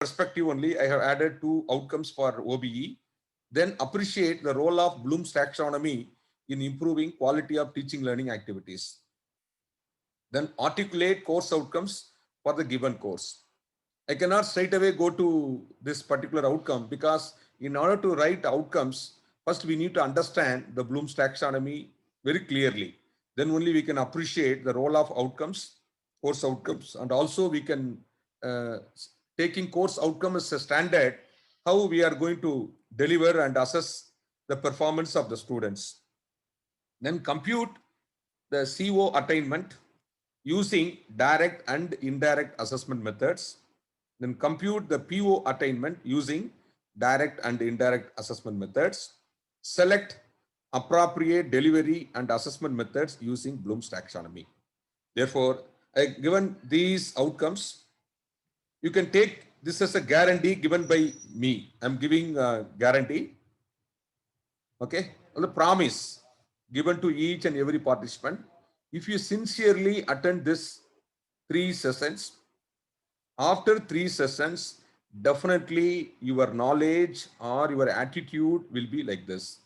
perspective only, I have added two outcomes for OBE. Then appreciate the role of Bloom's taxonomy in improving quality of teaching learning activities. Then articulate course outcomes for the given course. I cannot straight away go to this particular outcome because in order to write outcomes, first we need to understand the Bloom's taxonomy very clearly. Then only we can appreciate the role of outcomes, course outcomes, and also we can taking course outcome as a standard, how we are going to deliver and assess the performance of the students. Then compute the CO attainment using direct and indirect assessment methods. Then compute the PO attainment using direct and indirect assessment methods. Select appropriate delivery and assessment methods using Bloom's taxonomy. Therefore, given these outcomes, you can take this as a guarantee given by me. I'm giving a guarantee. Okay, the promise given to each and every participant. If you sincerely attend this 3 sessions, after 3 sessions, definitely your knowledge or your attitude will be like this.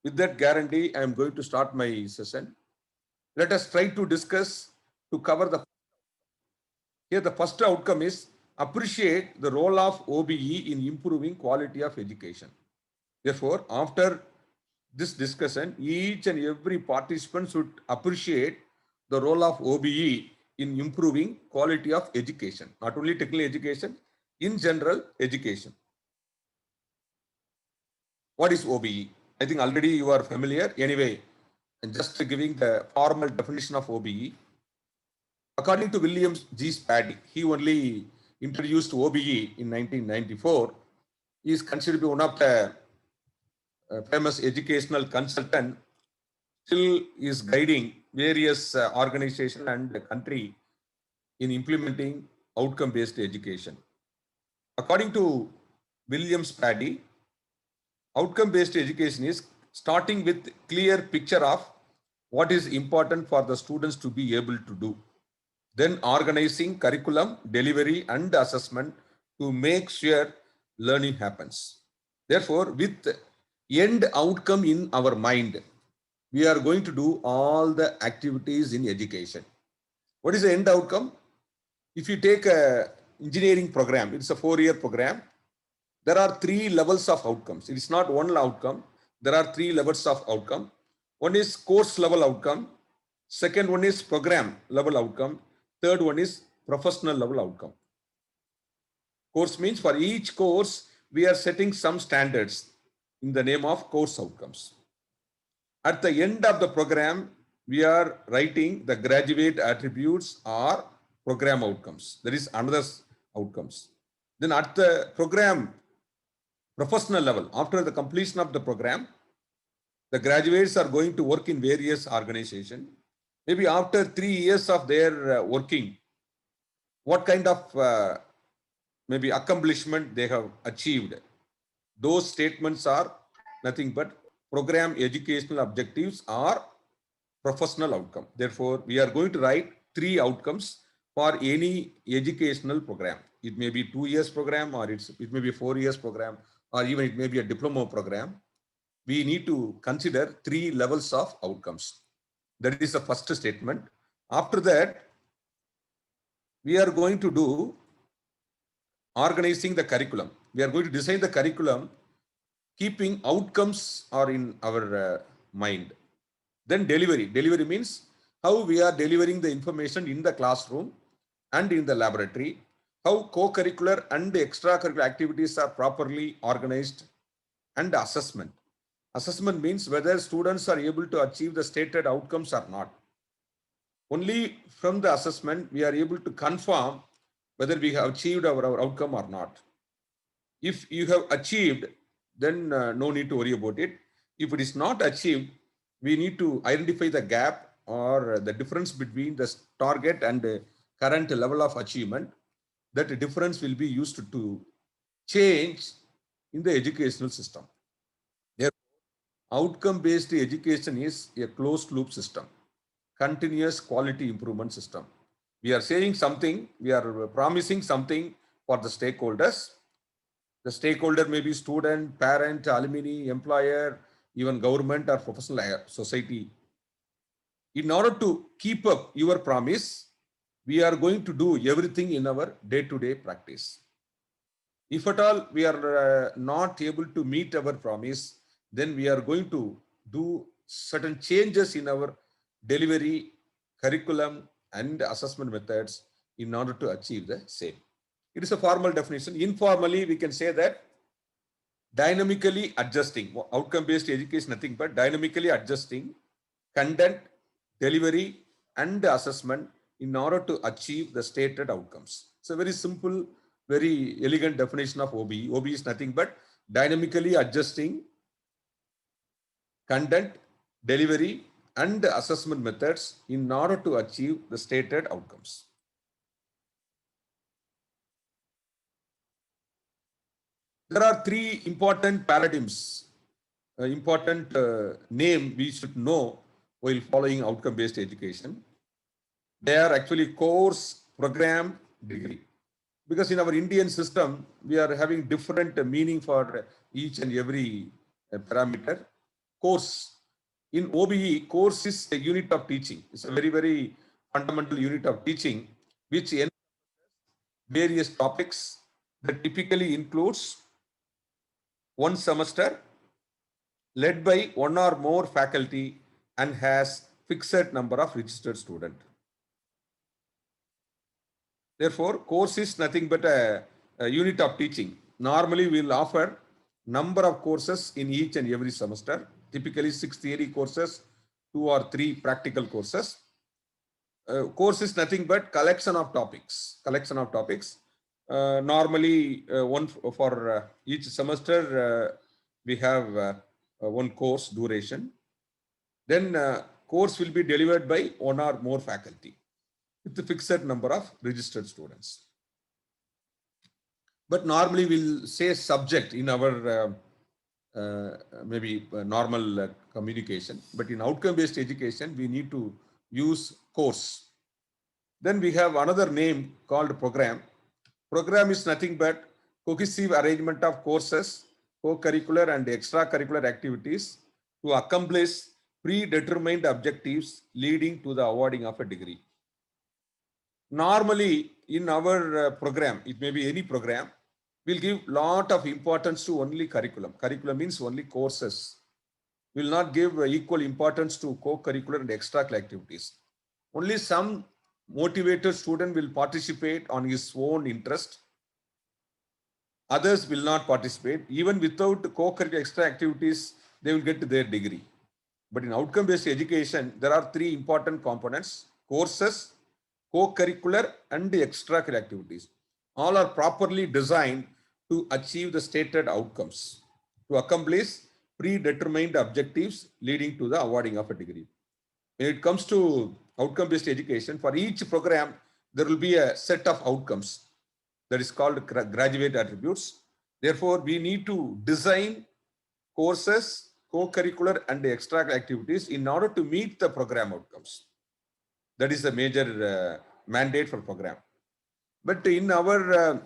With that guarantee, I am going to start my session. Let us try to discuss to cover the. Here, the first outcome is appreciate the role of OBE in improving quality of education. Therefore, after this discussion, each and every participant should appreciate the role of OBE in improving quality of education, not only technical education, in general education. What is OBE? I think already you are familiar. Anyway, just giving the formal definition of OBE. According to William G. Spady, he only introduced OBE in 1994. He is considered to be one of the famous educational consultant, still is guiding various organizations and the country in implementing outcome-based education. According to William Spady, outcome-based education is starting with clear picture of what is important for the students to be able to do. Then organizing curriculum, delivery, and assessment to make sure learning happens. Therefore, with end outcome in our mind, we are going to do all the activities in education. What is the end outcome? If you take a engineering program, it's a 4-year program. There are 3 levels of outcomes. It is not one outcome. There are 3 levels of outcome. One is course level outcome. Second one is program level outcome. Third one is professional level outcome. Course means for each course, we are setting some standards in the name of course outcomes. At the end of the program, we are writing the graduate attributes or program outcomes. There is another outcomes. Then at the program professional level, after the completion of the program, the graduates are going to work in various organizations. Maybe after 3 years of their working, what kind of maybe accomplishment they have achieved. Those statements are nothing but program educational objectives or professional outcome. Therefore, we are going to write 3 outcomes for any educational program. It may be 2 years program, or it may be 4 years program, or even it may be a diploma program. We need to consider 3 levels of outcomes. That is the first statement. After that, we are going to do organizing the curriculum. We are going to design the curriculum keeping outcomes are in our mind. Then delivery. Delivery means how we are delivering the information in the classroom and in the laboratory, how co-curricular and extracurricular activities are properly organized, and assessment. Assessment means whether students are able to achieve the stated outcomes or not. Only from the assessment, we are able to confirm whether we have achieved our outcome or not. If you have achieved, then no need to worry about it. If it is not achieved, we need to identify the gap or the difference between the target and the current level of achievement. That difference will be used to change in the educational system. Outcome-based education is a closed loop system, continuous quality improvement system. We are saying something, we are promising something for the stakeholders. The stakeholder may be student, parent, alumni, employer, even government or professional society. In order to keep up your promise, we are going to do everything in our day-to-day practice. If at all we are not able to meet our promise, then we are going to do certain changes in our delivery, curriculum, and assessment methods in order to achieve the same. It is a formal definition. Informally, we can say that dynamically adjusting, outcome-based education, nothing but dynamically adjusting content, delivery, and assessment in order to achieve the stated outcomes. It's a very simple, very elegant definition of OBE. OBE is nothing but dynamically adjusting content, delivery, and assessment methods in order to achieve the stated outcomes. There are three important paradigms, important name we should know while following outcome-based education. They are actually course, program, degree. Because in our Indian system, we are having different meaning for each and every parameter. Course. In OBE, course is a unit of teaching. It's a very, very fundamental unit of teaching, which various topics that typically includes one semester, led by one or more faculty, and has fixed number of registered students. Therefore, course is nothing but a unit of teaching. Normally, we will offer number of courses in each and every semester, typically 6 theory courses, 2 or 3 practical courses. Course is nothing but collection of topics. Normally, one for each semester, we have one course duration. Then course will be delivered by one or more faculty with a fixed number of registered students. But normally we'll say subject in our maybe normal communication. But in outcome-based education, we need to use course. Then we have another name called program. Program is nothing but cohesive arrangement of courses, co-curricular and extracurricular activities to accomplish predetermined objectives leading to the awarding of a degree. Normally, in our program, it may be any program, we'll give lot of importance to only curriculum. Curriculum means only courses. We'll not give equal importance to co-curricular and extracurricular activities. Only some motivated student will participate on his own interest. Others will not participate. Even without co-curricular extra activities, they will get their degree. But in outcome-based education, there are three important components: courses, co-curricular, and extracurricular activities. All are properly designed to achieve the stated outcomes, to accomplish predetermined objectives leading to the awarding of a degree. When it comes to outcome-based education, for each program, there will be a set of outcomes that is called graduate attributes. Therefore, we need to design courses, co-curricular and extracurricular activities in order to meet the program outcomes. That is the major mandate for program. But in our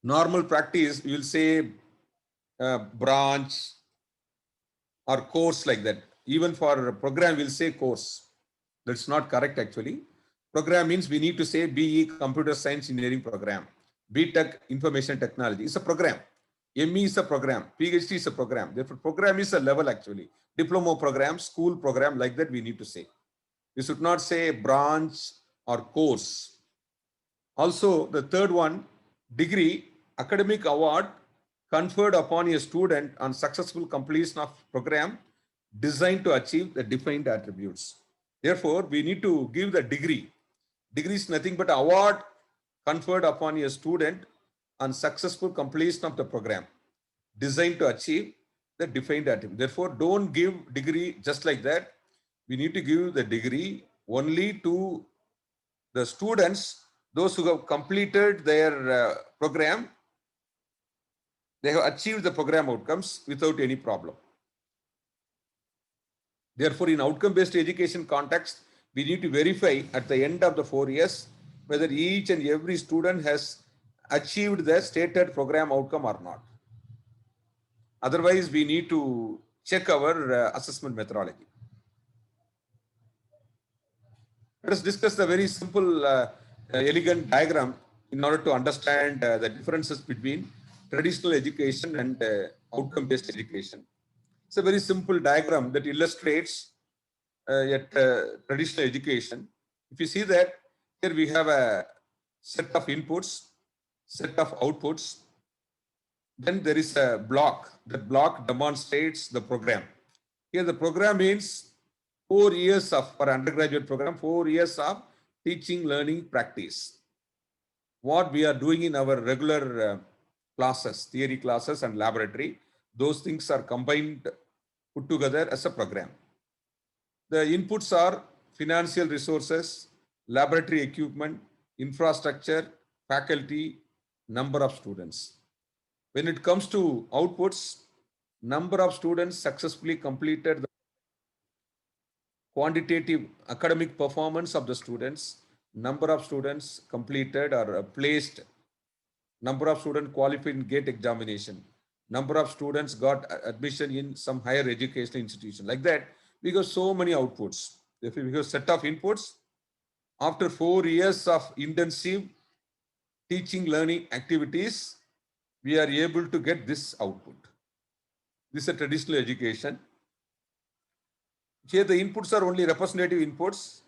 normal practice, we will say branch or course like that. Even for program, we'll say course. That's not correct actually. Program means we need to say BE Computer Science Engineering program, BTech Information Technology. It's a program. ME is a program. PhD is a program. Therefore, program is a level actually. Diploma program, school program, like that we need to say. We should not say branch or course. Also, the third one, degree, academic award conferred upon a student on successful completion of program designed to achieve the defined attributes. Therefore, we need to give the degree. Degree is nothing but award conferred upon a student on successful completion of the program designed to achieve the defined attribute. Therefore, don't give degree just like that. We need to give the degree only to the students, those who have completed their program. They have achieved the program outcomes without any problem. Therefore, in outcome-based education context, we need to verify at the end of the 4 years whether each and every student has achieved the stated program outcome or not. Otherwise, we need to check our assessment methodology. Let us discuss the very simple, elegant diagram in order to understand the differences between traditional education and outcome-based education. It's a very simple diagram that illustrates traditional education. If you see that, here we have a set of inputs, set of outputs. Then there is a block. That block demonstrates the program. Here the program means 4 years of, for undergraduate program, 4 years of teaching, learning, practice. What we are doing in our regular classes, theory classes and laboratory, those things are combined, put together as a program. The inputs are financial resources, laboratory equipment, infrastructure, faculty, number of students. When it comes to outputs, number of students successfully completed the quantitative academic performance of the students, number of students completed or placed, number of students qualified in GATE examination, number of students got admission in some higher educational institution. Like that, we got so many outputs. If we have set of inputs, after 4 years of intensive teaching, learning activities, we are able to get this output. This is a traditional education. Here the inputs are only representative inputs.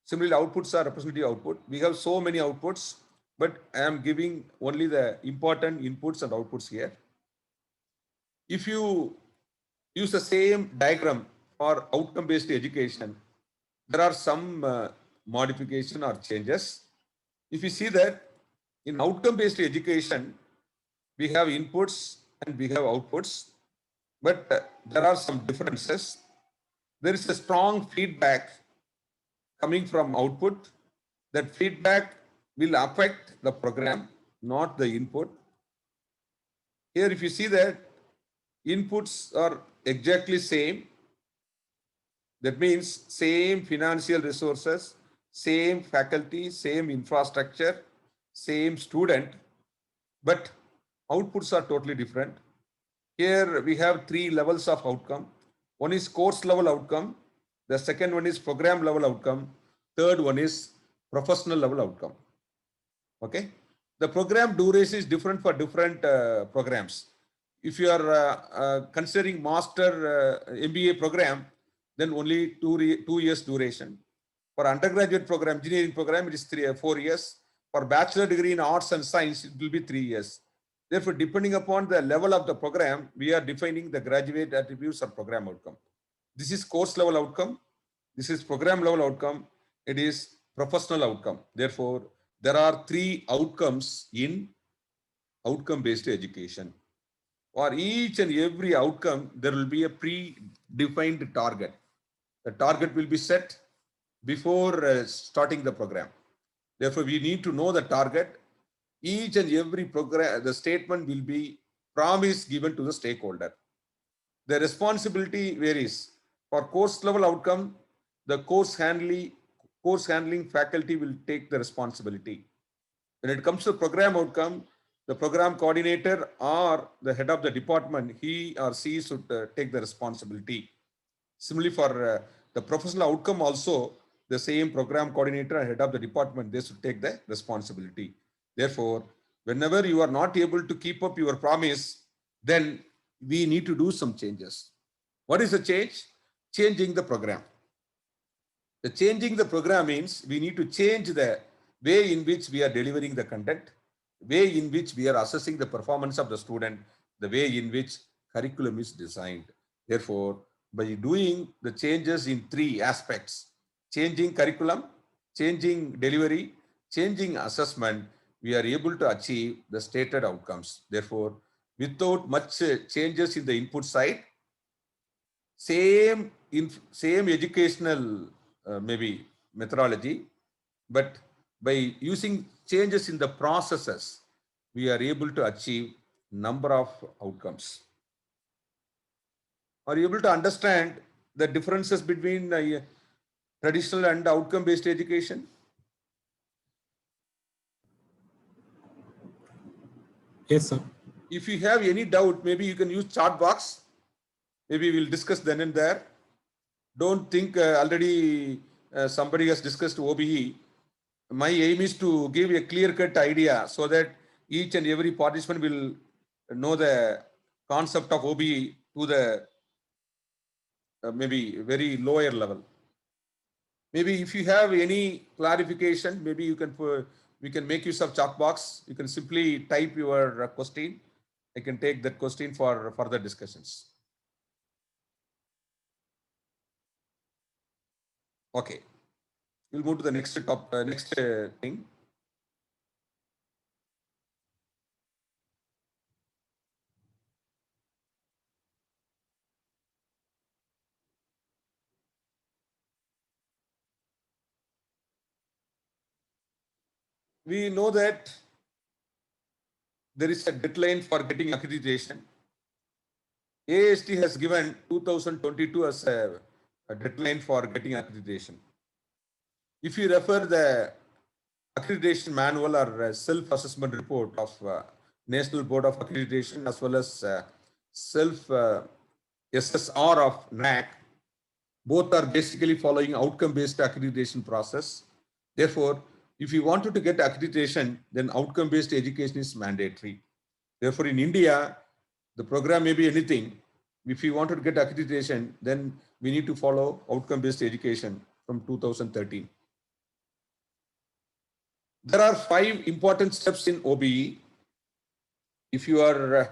Similarly, outputs are representative output. We have so many outputs, but I am giving only the important inputs and outputs here. If you use the same diagram for outcome-based education, there are some modification or changes. If you see that in outcome-based education, we have inputs and we have outputs, but there are some differences. There is a strong feedback coming from output. That feedback will affect the program, not the input. Here, if you see that inputs are exactly same, that means same financial resources, same faculty, same infrastructure, same student, but outputs are totally different. Here we have 3 levels of outcome. One is course level outcome. The second one is program level outcome. Third one is professional level outcome. Okay. The program duration is different for different programs. If you are considering master MBA program, then only 2 years duration. For undergraduate program, engineering program, it is 4 years. For bachelor degree in arts and science, it will be 3 years. Therefore, depending upon the level of the program, we are defining the graduate attributes or program outcome. This is course level outcome. This is program level outcome. It is professional outcome. Therefore, there are 3 outcomes in outcome-based education. For each and every outcome, there will be a predefined target. The target will be set before starting the program. Therefore, we need to know the target. Each and every program, the statement will be promise given to the stakeholder. The responsibility varies. For course level outcome, the course handling faculty will take the responsibility. When it comes to program outcome, the program coordinator or the head of the department, he or she should take the responsibility. Similarly, for the professional outcome also, the same program coordinator and head of the department, they should take the responsibility. Therefore, whenever you are not able to keep up your promise, then we need to do some changes. What is the change? Changing the program. The changing the program means we need to change the way in which we are delivering the content, way in which we are assessing the performance of the student, the way in which curriculum is designed. Therefore, by doing the changes in 3 aspects, changing curriculum, changing delivery, changing assessment, we are able to achieve the stated outcomes. Therefore, without much changes in the input side, same educational maybe methodology, but by using changes in the processes, we are able to achieve number of outcomes. Are you able to understand the differences between traditional and outcome-based education? Yes, sir. If you have any doubt, maybe you can use chat box. Maybe we'll discuss then and there. Don't think already somebody has discussed OBE. My aim is to give a clear-cut idea so that each and every participant will know the concept of OBE to the maybe very lower level. Maybe if you have any clarification, maybe you can we can make use of chat box. You can simply type your question. I can take that question for further discussions. Okay, we'll move to the next thing. We know that there is a deadline for getting accreditation. AIST has given 2022 as a deadline for getting accreditation. If you refer the accreditation manual or self-assessment report of National Board of Accreditation as well as self-SSR of NAC, both are basically following outcome-based accreditation process. Therefore, if you wanted to get accreditation, then outcome-based education is mandatory. Therefore, in India, the program may be anything. If you want to get accreditation, then we need to follow outcome-based education from 2013. There are 5 important steps in OBE. If you are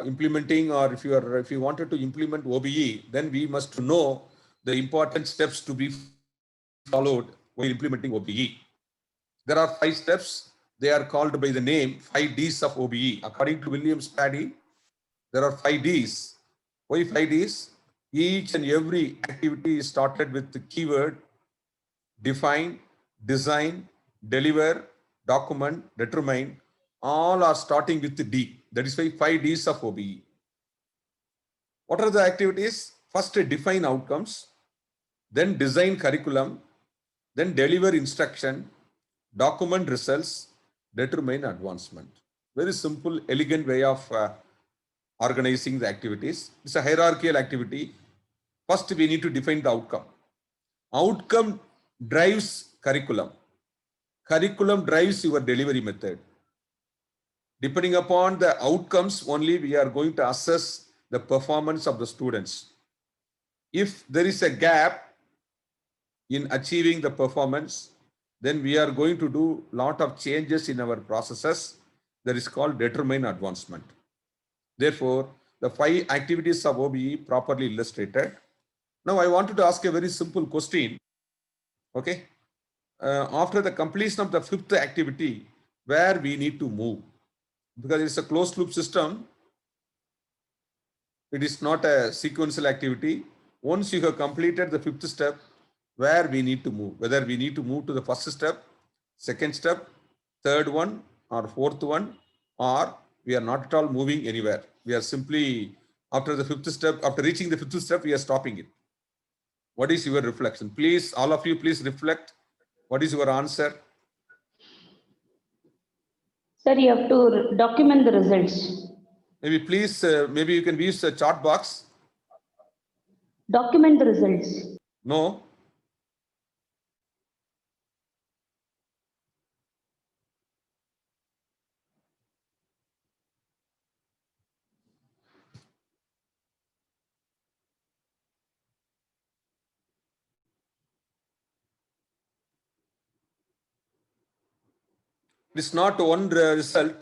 implementing or if you wanted to implement OBE, then we must know the important steps to be followed while implementing OBE. There are 5 steps. They are called by the name 5 Ds of OBE. According to Williams-Paddy, there are 5 Ds. Why 5 Ds? Each and every activity is started with the keyword define, design, deliver, document, determine. All are starting with the D. That is why 5 Ds of OBE. What are the activities? First, define outcomes, then design curriculum, then deliver instruction, document results, determine advancement. Very simple, elegant way of organizing the activities. It's a hierarchical activity. First, we need to define the outcome. Outcome drives curriculum. Curriculum drives your delivery method. Depending upon the outcomes only, we are going to assess the performance of the students. If there is a gap in achieving the performance, then we are going to do a lot of changes in our processes. That is called determine advancement. Therefore, the 5 activities of OBE properly illustrated. Now, I wanted to ask a very simple question. Okay. After the completion of the 5th activity, where we need to move? Because it's a closed loop system, it is not a sequential activity. Once you have completed the 5th step, where we need to move, whether we need to move to the first step, second step, third one, or 4th one, or we are not at all moving anywhere. We are simply, after the 5th step, after reaching the 5th step, we are stopping it. What is your reflection? Please, all of you, please reflect. What is your answer? Sir, you have to document the results. Maybe please, maybe you can use the chart box. Document the results. No. It's not one result.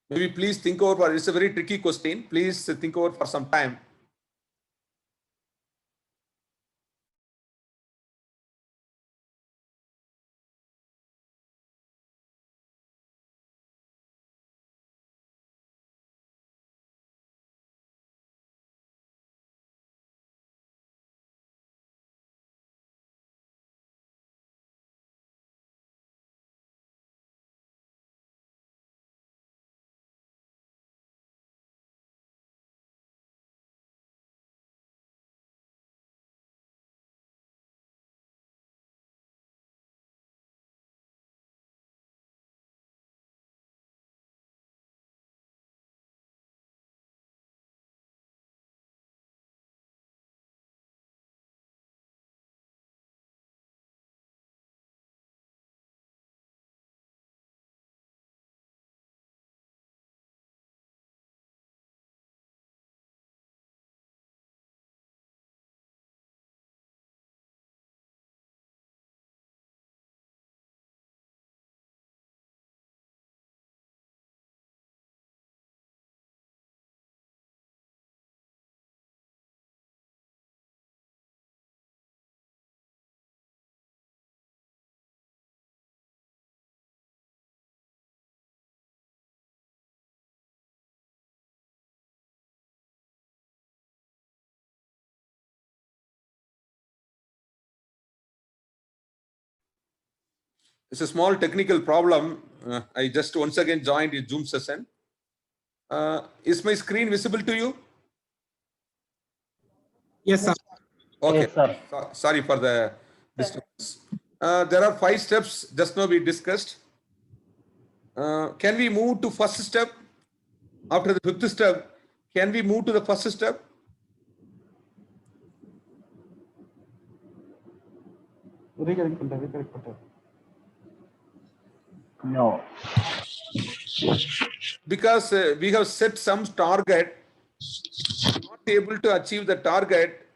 Maybe please think over. It's a very tricky question. Please think over for some time. It's a small technical problem. I just once again joined the Zoom session. Is my screen visible to you? Yes, sir. Okay. Yes, sir. Sorry for the disturbance. There are 5 steps just now we discussed. Can we move to first step? After the 5th step, can we move to the first step? No. Because we have set some target, not able to achieve the target.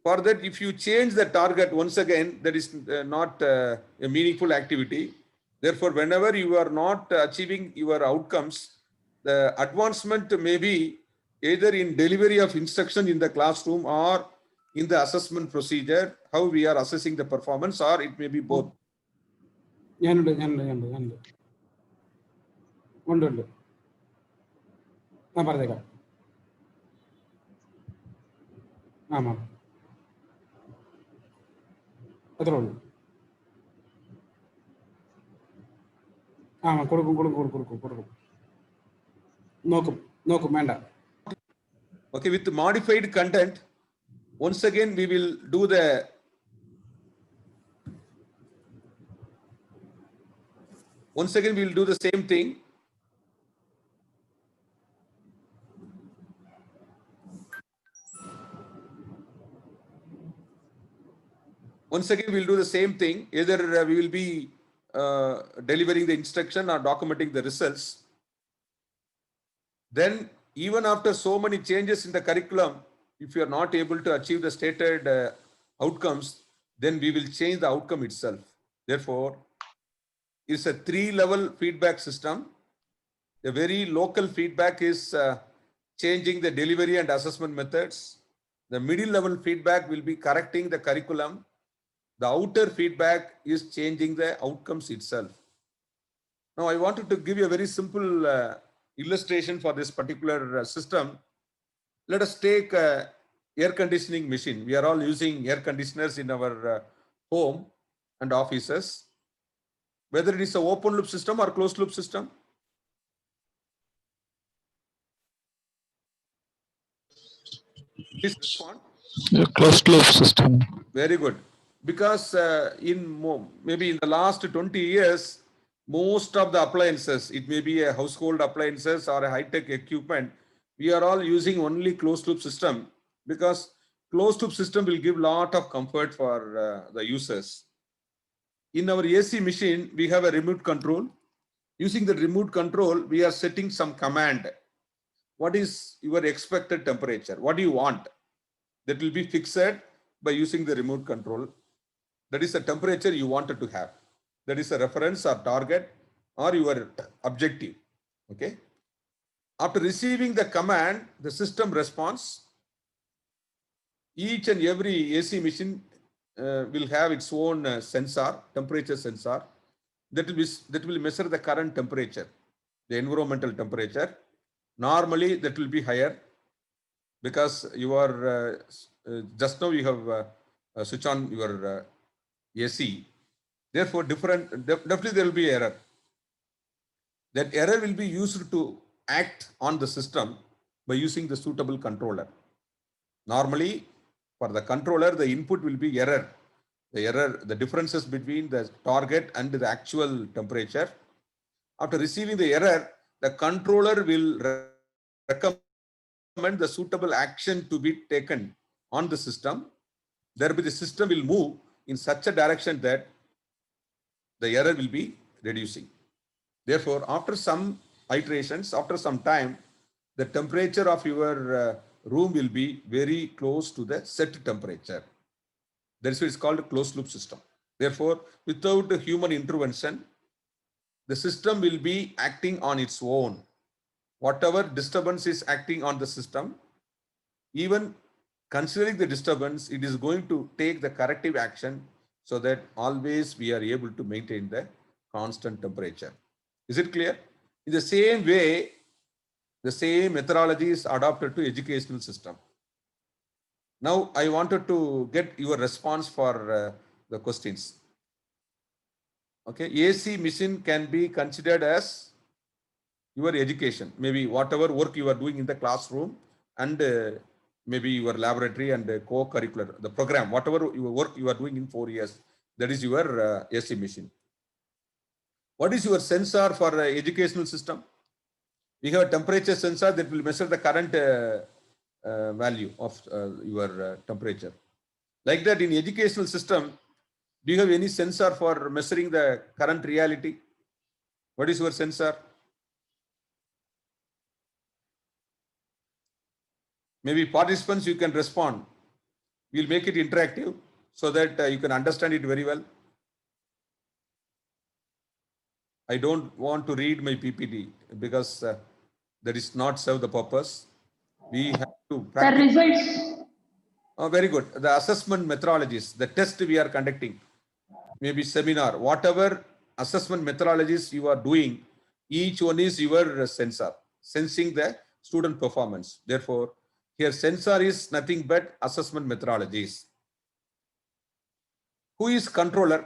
For that, if you change the target once again, that is not a meaningful activity. Therefore, whenever you are not achieving your outcomes, the advancement may be either in delivery of instruction in the classroom or in the assessment procedure, how we are assessing the performance, or it may be both. ഞാനുണ്ട് ഞാൻ പറഞ്ഞേക്കാം ആമാ അത്രേ ഉള്ളൂ ആമാ കൊടുക്കും നോക്കും വേണ്ട. Okay, with modified content, once again we will do the same thing. Once again, we'll do the same thing. Either we will be delivering the instruction or documenting the results. Then, even after so many changes in the curriculum, if you are not able to achieve the stated outcomes, then we will change the outcome itself. Therefore, it's a 3-level feedback system. The very local feedback is changing the delivery and assessment methods. The middle level feedback will be correcting the curriculum. The outer feedback is changing the outcomes itself. Now, I wanted to give you a very simple illustration for this particular system. Let us take air conditioning machine. We are all using air conditioners in our home and offices. Whether it is an open loop system or closed loop system. Please respond. The closed loop system. Very good. Because maybe in the last 20 years, most of the appliances, it may be a household appliances or a high-tech equipment, we are all using only closed loop system, because closed loop system will give lot of comfort for the users. In our AC machine, we have a remote control. Using the remote control, we are setting some command. What is your expected temperature? What do you want? That will be fixed by using the remote control. That is the temperature you wanted to have. That is a reference or target or your objective. Okay. After receiving the command, the system responds. Each and every AC machine will have its own sensor, temperature sensor. That will measure the current temperature, the environmental temperature. Normally, that will be higher because you are just now you have switch on your AC. Therefore, definitely there will be error. That error will be used to act on the system by using the suitable controller. Normally, for the controller, the input will be error. The differences between the target and the actual temperature. After receiving the error, the controller will recommend the suitable action to be taken on the system. Thereby, the system will move in such a direction that the error will be reducing. Therefore, after some iterations, after some time, the temperature of your room will be very close to the set temperature. That is why it's called a closed loop system. Therefore, without human intervention, the system will be acting on its own. Whatever disturbance is acting on the system, even considering the disturbance, it is going to take the corrective action so that always we are able to maintain the constant temperature. Is it clear? In the same way, the same methodology is adopted to educational system. Now, I wanted to get your response for the questions. Okay, AC mission can be considered as your education, maybe whatever work you are doing in the classroom and maybe your laboratory and co-curricular, the program, whatever your work you are doing in 4 years, that is your AC mission. What is your sensor for educational system? We have a temperature sensor that will measure the current value of your temperature. Like that, in educational system, do you have any sensor for measuring the current reality? What is your sensor? Maybe participants, you can respond. We'll make it interactive so that you can understand it very well. I don't want to read my PPT because that is not serve the purpose. We have to The practice. results, Oh, very good. The assessment methodologies, the test we are conducting, maybe seminar, whatever assessment methodologies you are doing, each one is your sensor, sensing the student performance. Therefore, here sensor is nothing but assessment methodologies. Who is controller?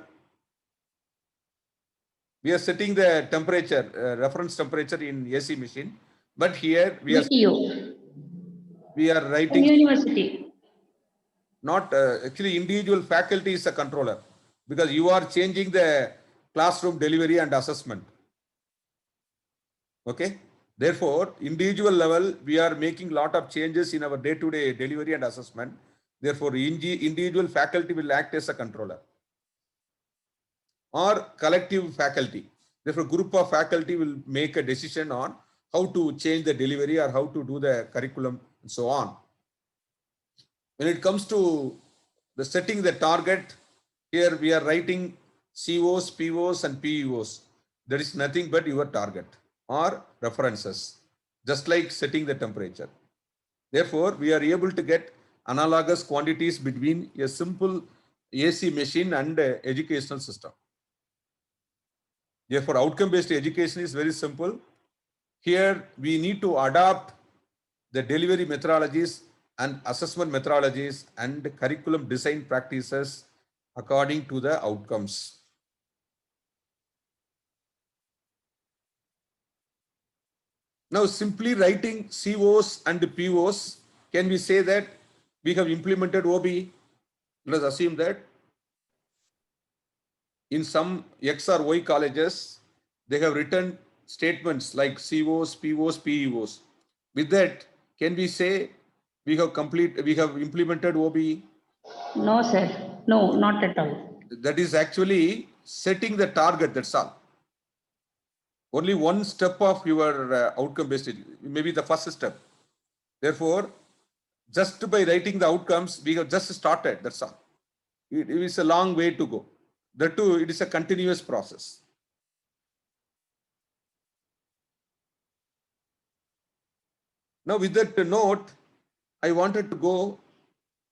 We are setting the temperature, reference temperature in AC machine, but here VTU, we are in writing university. not actually individual faculty is a controller because you are changing the classroom delivery and assessment. Okay. Therefore, individual level, we are making lot of changes in our day-to-day delivery and assessment. Therefore, individual faculty will act as a controller or collective faculty. Therefore, group of faculty will make a decision on how to change the delivery or how to do the curriculum and so on. When it comes to the setting the target, here we are writing COs, POs and PEOs. There is nothing but your target or references, just like setting the temperature. Therefore, we are able to get analogous quantities between a simple AC machine and educational system. Therefore, outcome-based education is very simple. Here, we need to adopt the delivery methodologies and assessment methodologies and curriculum design practices according to the outcomes. Now, simply writing COs and POs, can we say that we have implemented OBE? Let us assume that in some X or Y colleges, they have written statements like COs, POs, PEOs. With that, can we say we have implemented OBE? No, sir. No, not at all. That is actually setting the target, that's all. Only one step of your outcome-based, maybe the first step. Therefore, just by writing the outcomes, we have just started, that's all. It is a long way to go. That too, it is a continuous process. Now, with that note, I wanted to go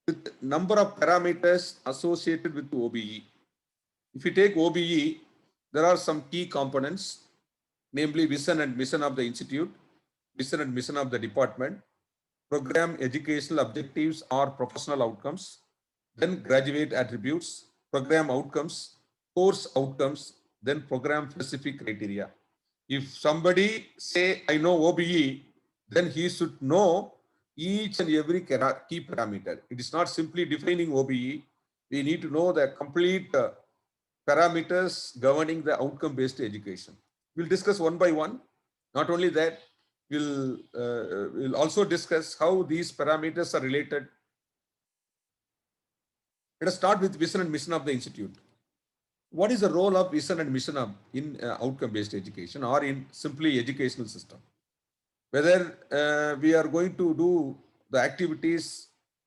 with number of parameters associated with OBE. If you take OBE, there are some key components, namely vision and mission of the institute, vision and mission of the department, program educational objectives or professional outcomes, then graduate attributes, program outcomes, course outcomes, then program specific criteria. If somebody say, I know OBE, then he should know each and every key parameter. It is not simply defining OBE. We need to know the complete parameters governing the outcome-based education. We'll discuss one by one. Not only that, we'll also discuss how these parameters are related. Let us start with vision and mission of the institute. What is the role of vision and mission in outcome-based education or in simply educational system? Whether we are going to do the activities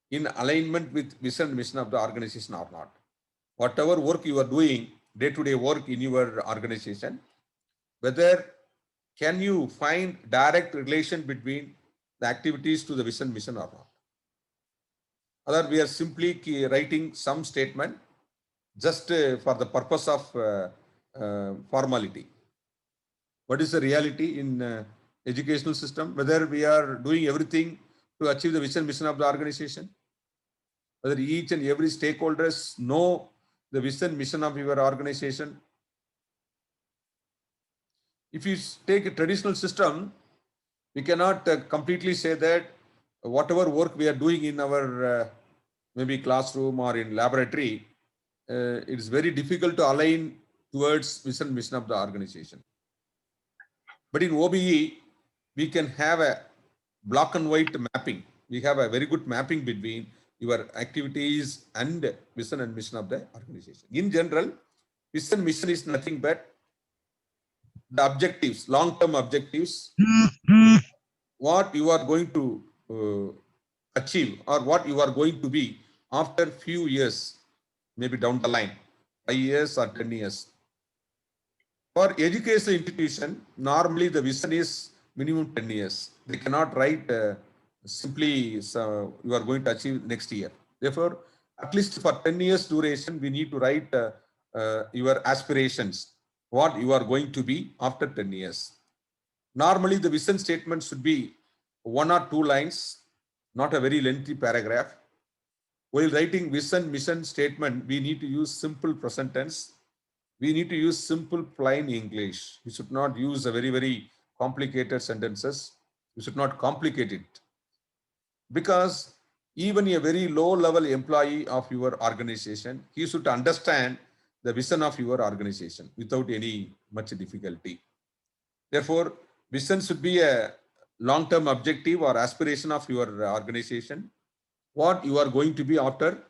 in alignment with vision and mission of the organization or not. Whatever work you are doing, day-to-day work in your organization, whether can you find direct relation between the activities to the vision mission or not? Other, we are simply writing some statement just for the purpose of formality. What is the reality in educational system? Whether we are doing everything to achieve the vision mission of the organization, whether each and every stakeholders know the vision mission of your organization, if you take a traditional system, we cannot completely say that whatever work we are doing in our maybe classroom or in laboratory, it is very difficult to align towards vision mission of the organization. But in OBE, we can have a black and white mapping. We have a very good mapping between your activities and vision and mission of the organization. In general, vision mission is nothing but the objectives, long-term objectives, what you are going to achieve or what you are going to be after few years, maybe down the line, 5 years or 10 years. For educational institution, normally the vision is minimum 10 years. They cannot write simply so you are going to achieve next year. Therefore, at least for 10 years duration, we need to write your aspirations, what you are going to be after 10 years. Normally, the vision statement should be 1 or 2 lines, not a very lengthy paragraph. While writing vision mission statement, we need to use simple present tense. We need to use simple plain English. We should not use a very complicated sentences. We should not complicate it. Because even a very low level employee of your organization, he should understand the vision of your organization without any much difficulty. Therefore, vision should be a long-term objective or aspiration of your organization. What you are going to be after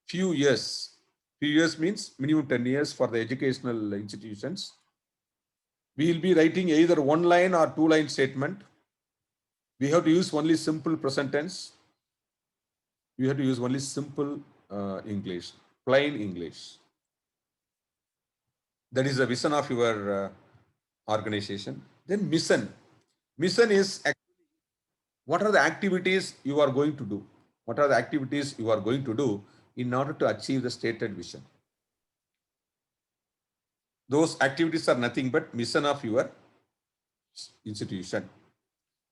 few years. Few years means minimum 10 years for the educational institutions. We will be writing either 1 line or 2 line statement. We have to use only simple present tense. We have to use only simple English, plain English. That is the vision of your organization. Then mission. Mission is actually what are the activities you are going to do? What are the activities you are going to do in order to achieve the stated vision? Those activities are nothing but mission of your institution.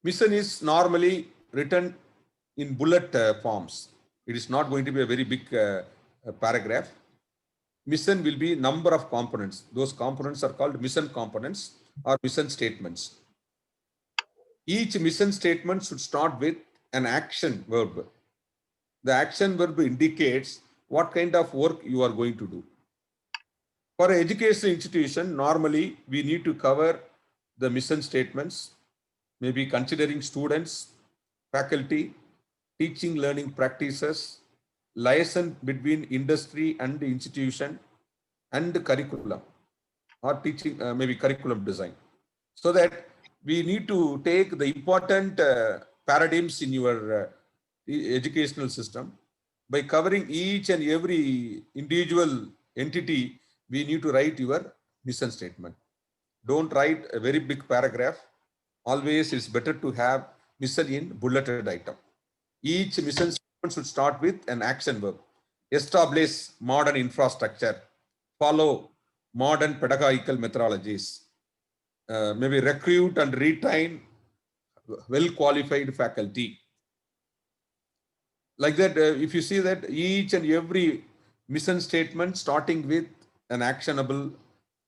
Mission is normally written in bullet forms. It is not going to be a very big paragraph. Mission will be number of components. Those components are called mission components or mission statements. Each mission statement should start with an action verb. The action verb indicates what kind of work you are going to do. For an educational institution, normally we need to cover the mission statements, maybe considering students, faculty, teaching learning practices, liaison between industry and the institution, and the curriculum or teaching, maybe curriculum design. So that we need to take the important paradigms in your educational system. By covering each and every individual entity, we need to write your mission statement. Don't write a very big paragraph. Always it's better to have mission in bulleted item. Each mission statement should start with an action verb. Establish modern infrastructure. Follow modern pedagogical methodologies. Maybe recruit and retain well-qualified faculty. Like that, if you see that each and every mission statement starting with an actionable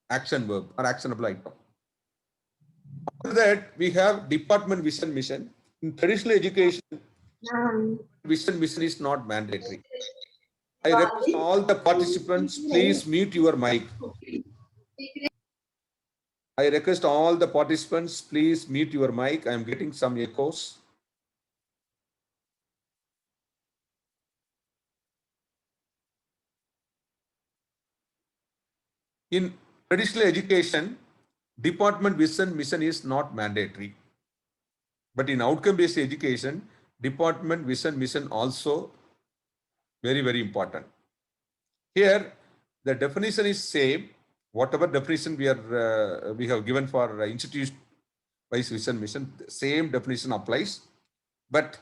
action verb or actionable item. After that, we have department vision mission. In traditional education, vision mission is not mandatory. I request all the participants, please mute your mic. I request all the participants, please mute your mic. I am getting some echoes. In traditional education, department vision mission is not mandatory. But in outcome-based education, department vision mission also very important. Here, the definition is same. Whatever definition we have given for institute-wise vision mission, same definition applies. But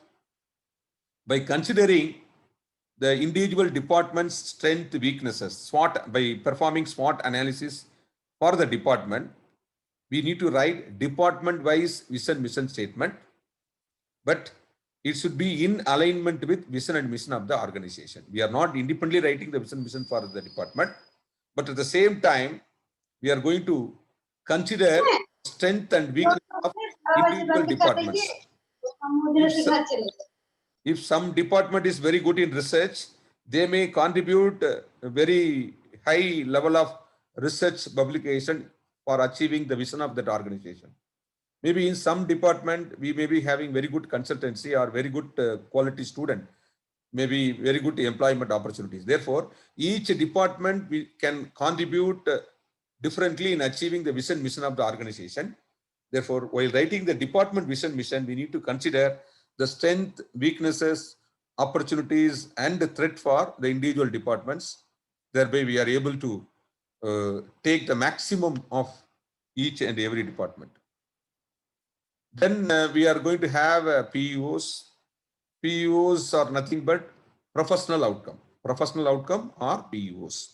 by considering the individual department's strength, weaknesses, SWOT, by performing SWOT analysis for the department, we need to write department-wise vision mission statement, but it should be in alignment with vision and mission of the organization. We are not independently writing the vision mission for the department, but at the same time, we are going to consider strength and weakness of individual departments. If some department is very good in research, they may contribute a very high level of research publication for achieving the vision of that organization. Maybe in some department, we may be having very good consultancy or very good quality student, maybe very good employment opportunities. Therefore, each department we can contribute differently in achieving the vision mission of the organization. Therefore, while writing the department vision mission, we need to consider the strength, weaknesses, opportunities, and the threat for the individual departments. Thereby, we are able to take the maximum of each and every department. Then we are going to have PEOs. PEOs are nothing but professional outcome. Professional outcome are PEOs.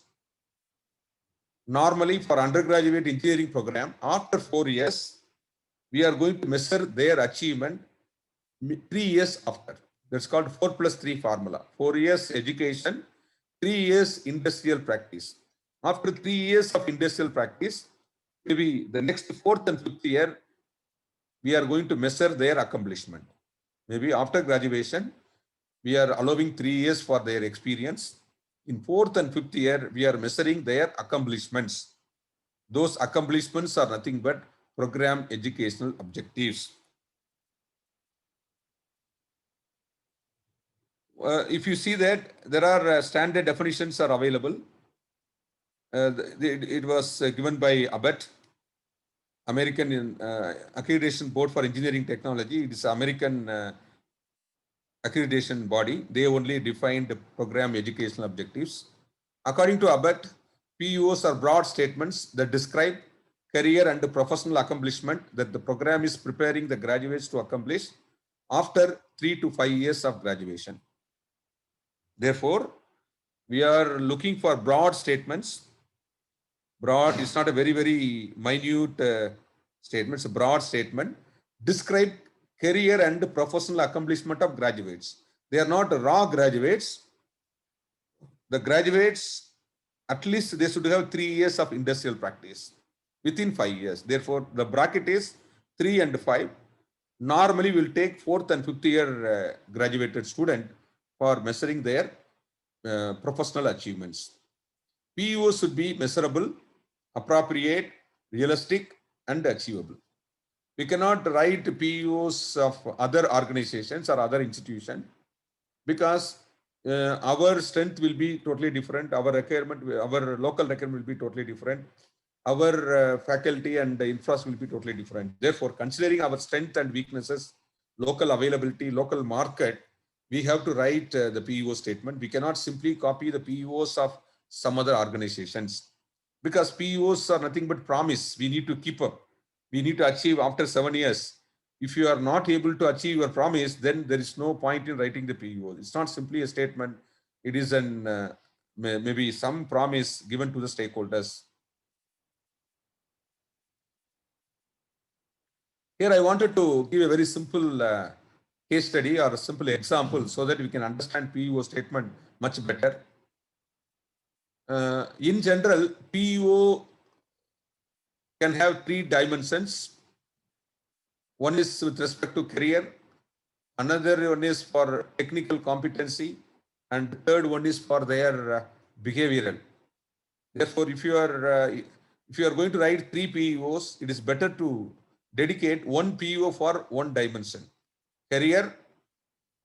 Normally, for undergraduate engineering program, after 4 years, we are going to measure their achievement 3 years after. That's called 4+3 formula. 4 years education, 3 years industrial practice. After 3 years of industrial practice, maybe the next 4th and 5th year, we are going to measure their accomplishment. Maybe after graduation, we are allowing 3 years for their experience. In 4th and 5th year, we are measuring their accomplishments. Those accomplishments are nothing but program educational objectives. If you see that there are standard definitions are available. It was given by ABET, American Accreditation Board for Engineering Technology. It is American accreditation body. They only defined the program educational objectives. According to ABET, PEOs are broad statements that describe career and professional accomplishment that the program is preparing the graduates to accomplish after 3 to 5 years of graduation. Therefore, we are looking for broad statements. Broad is not a very, very minute statement. It's a broad statement. Describe career and professional accomplishment of graduates. They are not raw graduates. The graduates, at least they should have 3 years of industrial practice within 5 years. Therefore, the bracket is 3 and 5. Normally, we'll take 4th and 5th year graduated student for measuring their professional achievements. PEOs should be measurable, appropriate, realistic, and achievable. We cannot write PEOs of other organizations or other institutions because our strength will be totally different. Our requirement, our local requirement will be totally different. Our faculty and infrastructure will be totally different. Therefore, considering our strength and weaknesses, local availability, local market, we have to write the PEO statement. We cannot simply copy the PEOs of some other organizations because PEOs are nothing but promise. We need to keep up. We need to achieve after 7 years. If you are not able to achieve your promise, then there is no point in writing the PEO. It's not simply a statement. It is an maybe some promise given to the stakeholders. Here I wanted to give a very simple case study or a simple example so that we can understand PEO statement much better. In general, PEO can have 3 dimensions. One is with respect to career, another one is for technical competency, and the third one is for their behavioral. Therefore, if you are going to write 3 PEOs, it is better to dedicate 1 PEO for 1 dimension. Career,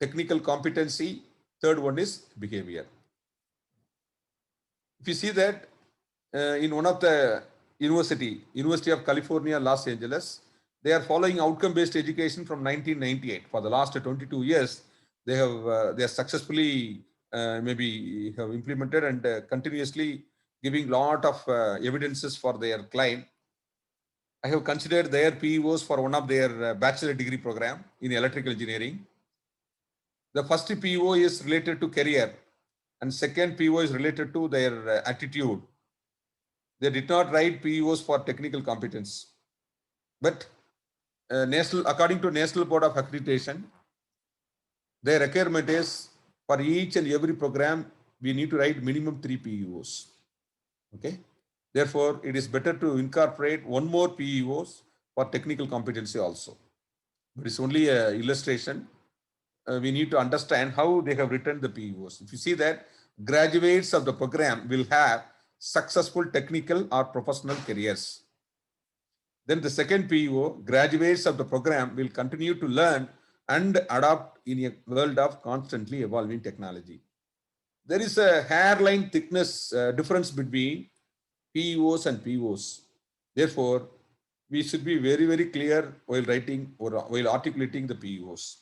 technical competency, third one is behavior. If you see that in one of the University of California, Los Angeles, they are following outcome-based education from 1998. For the last 22 years, they are successfully maybe have implemented and continuously giving lot of evidences for their claim. I have considered their PEOs for one of their bachelor degree program in electrical engineering. The first PEO is related to career and second PEO is related to their attitude. They did not write PEOs for technical competence. But according to National Board of Accreditation, their requirement is for each and every program, we need to write minimum 3 PEOs. Okay. Therefore, it is better to incorporate 1 more PEOs for technical competency also. But it's only a illustration. We need to understand how they have written the PEOs. If you see that graduates of the program will have successful technical or professional careers. Then the second PEO, graduates of the program will continue to learn and adapt in a world of constantly evolving technology. There is a hairline thickness difference between PEOs and POs. Therefore, we should be very, very clear while writing or while articulating the PEOs.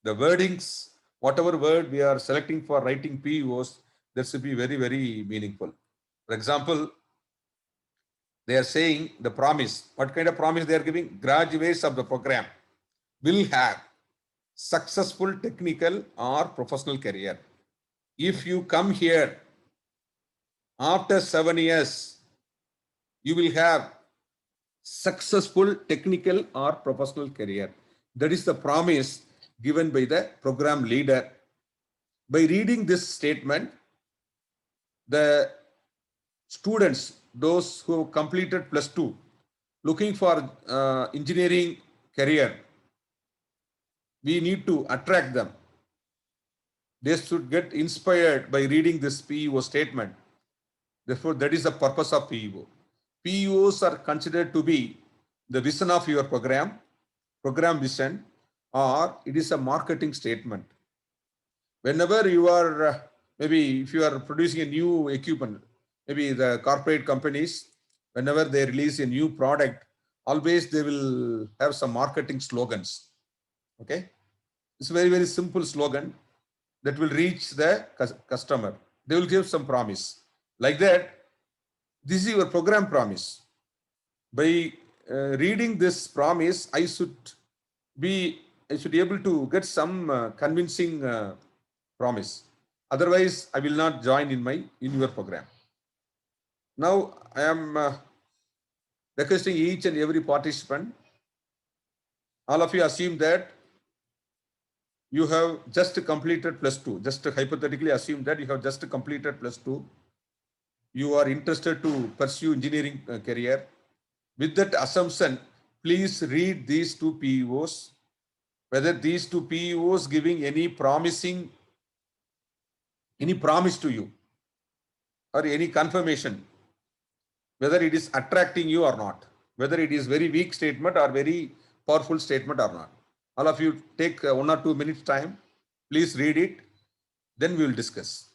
The wordings, whatever word we are selecting for writing PEOs, that should be very, very meaningful. For example, they are saying the promise. What kind of promise they are giving? Graduates of the program will have successful technical or professional career. If you come here after 7 years, you will have successful technical or professional career. That is the promise given by the program leader. By reading this statement, the students, those who completed +2, looking for engineering career, we need to attract them. They should get inspired by reading this PEO statement. Therefore, that is the purpose of PEO. PEOs are considered to be the vision of your program vision, or it is a marketing statement. Whenever you are, maybe if you are producing a new equipment, maybe the corporate companies, whenever they release a new product, always they will have some marketing slogans. Okay, it's a very, very simple slogan that will reach the customer. They will give some promise. Like that, this is your program promise. By reading this promise, I should be able to get some convincing promise. Otherwise, I will not join in your program. Now, I am requesting each and every participant. All of you assume that you have just completed +2. Just hypothetically assume that you have just completed +2. You are interested to pursue engineering career. With that assumption, please read these two PEOs. Whether these two PEOs giving any promise to you or any confirmation, whether it is attracting you or not, whether it is very weak statement or very powerful statement or not. All of you take 1 or 2 minutes time. Please read it. Then we will discuss.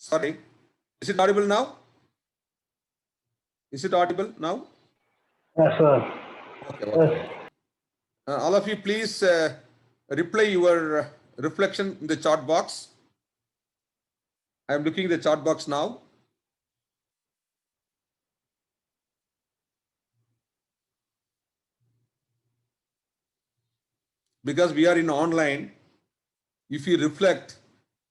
Sorry. Is it audible now? Is it audible now? Yes, sir. Okay. Yes. All of you, please reply your reflection in the chat box. I am looking at the chat box now. Because we are in online, if you reflect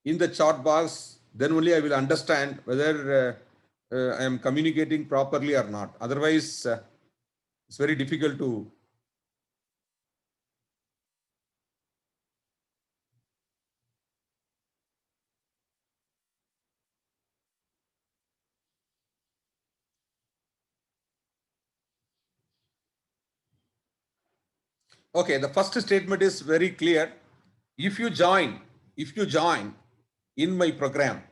in the chat box, then only I will understand whether I am communicating properly or not. Otherwise, it's very difficult to. Okay, the first statement is very clear. If you join in my program,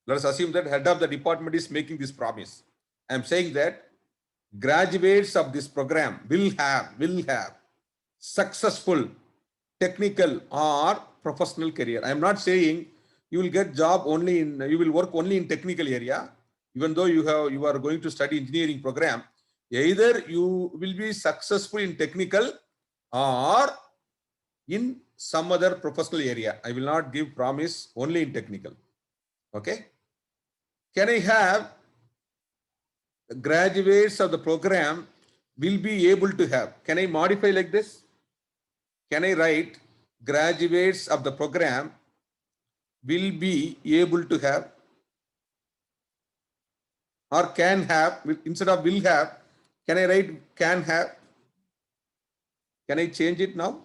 let us assume that head of the department is making this promise. I am saying that graduates of this program will have successful technical or professional career. I am not saying you will get job only in, you will work only in technical area, even though you are going to study engineering program. Either you will be successful in technical or in some other professional area. I will not give promise only in technical. Okay. Can I have graduates of the program will be able to have? Can I modify like this? Can I write graduates of the program will be able to have, or can have? Instead of will have, can I write can have? Can I change it now?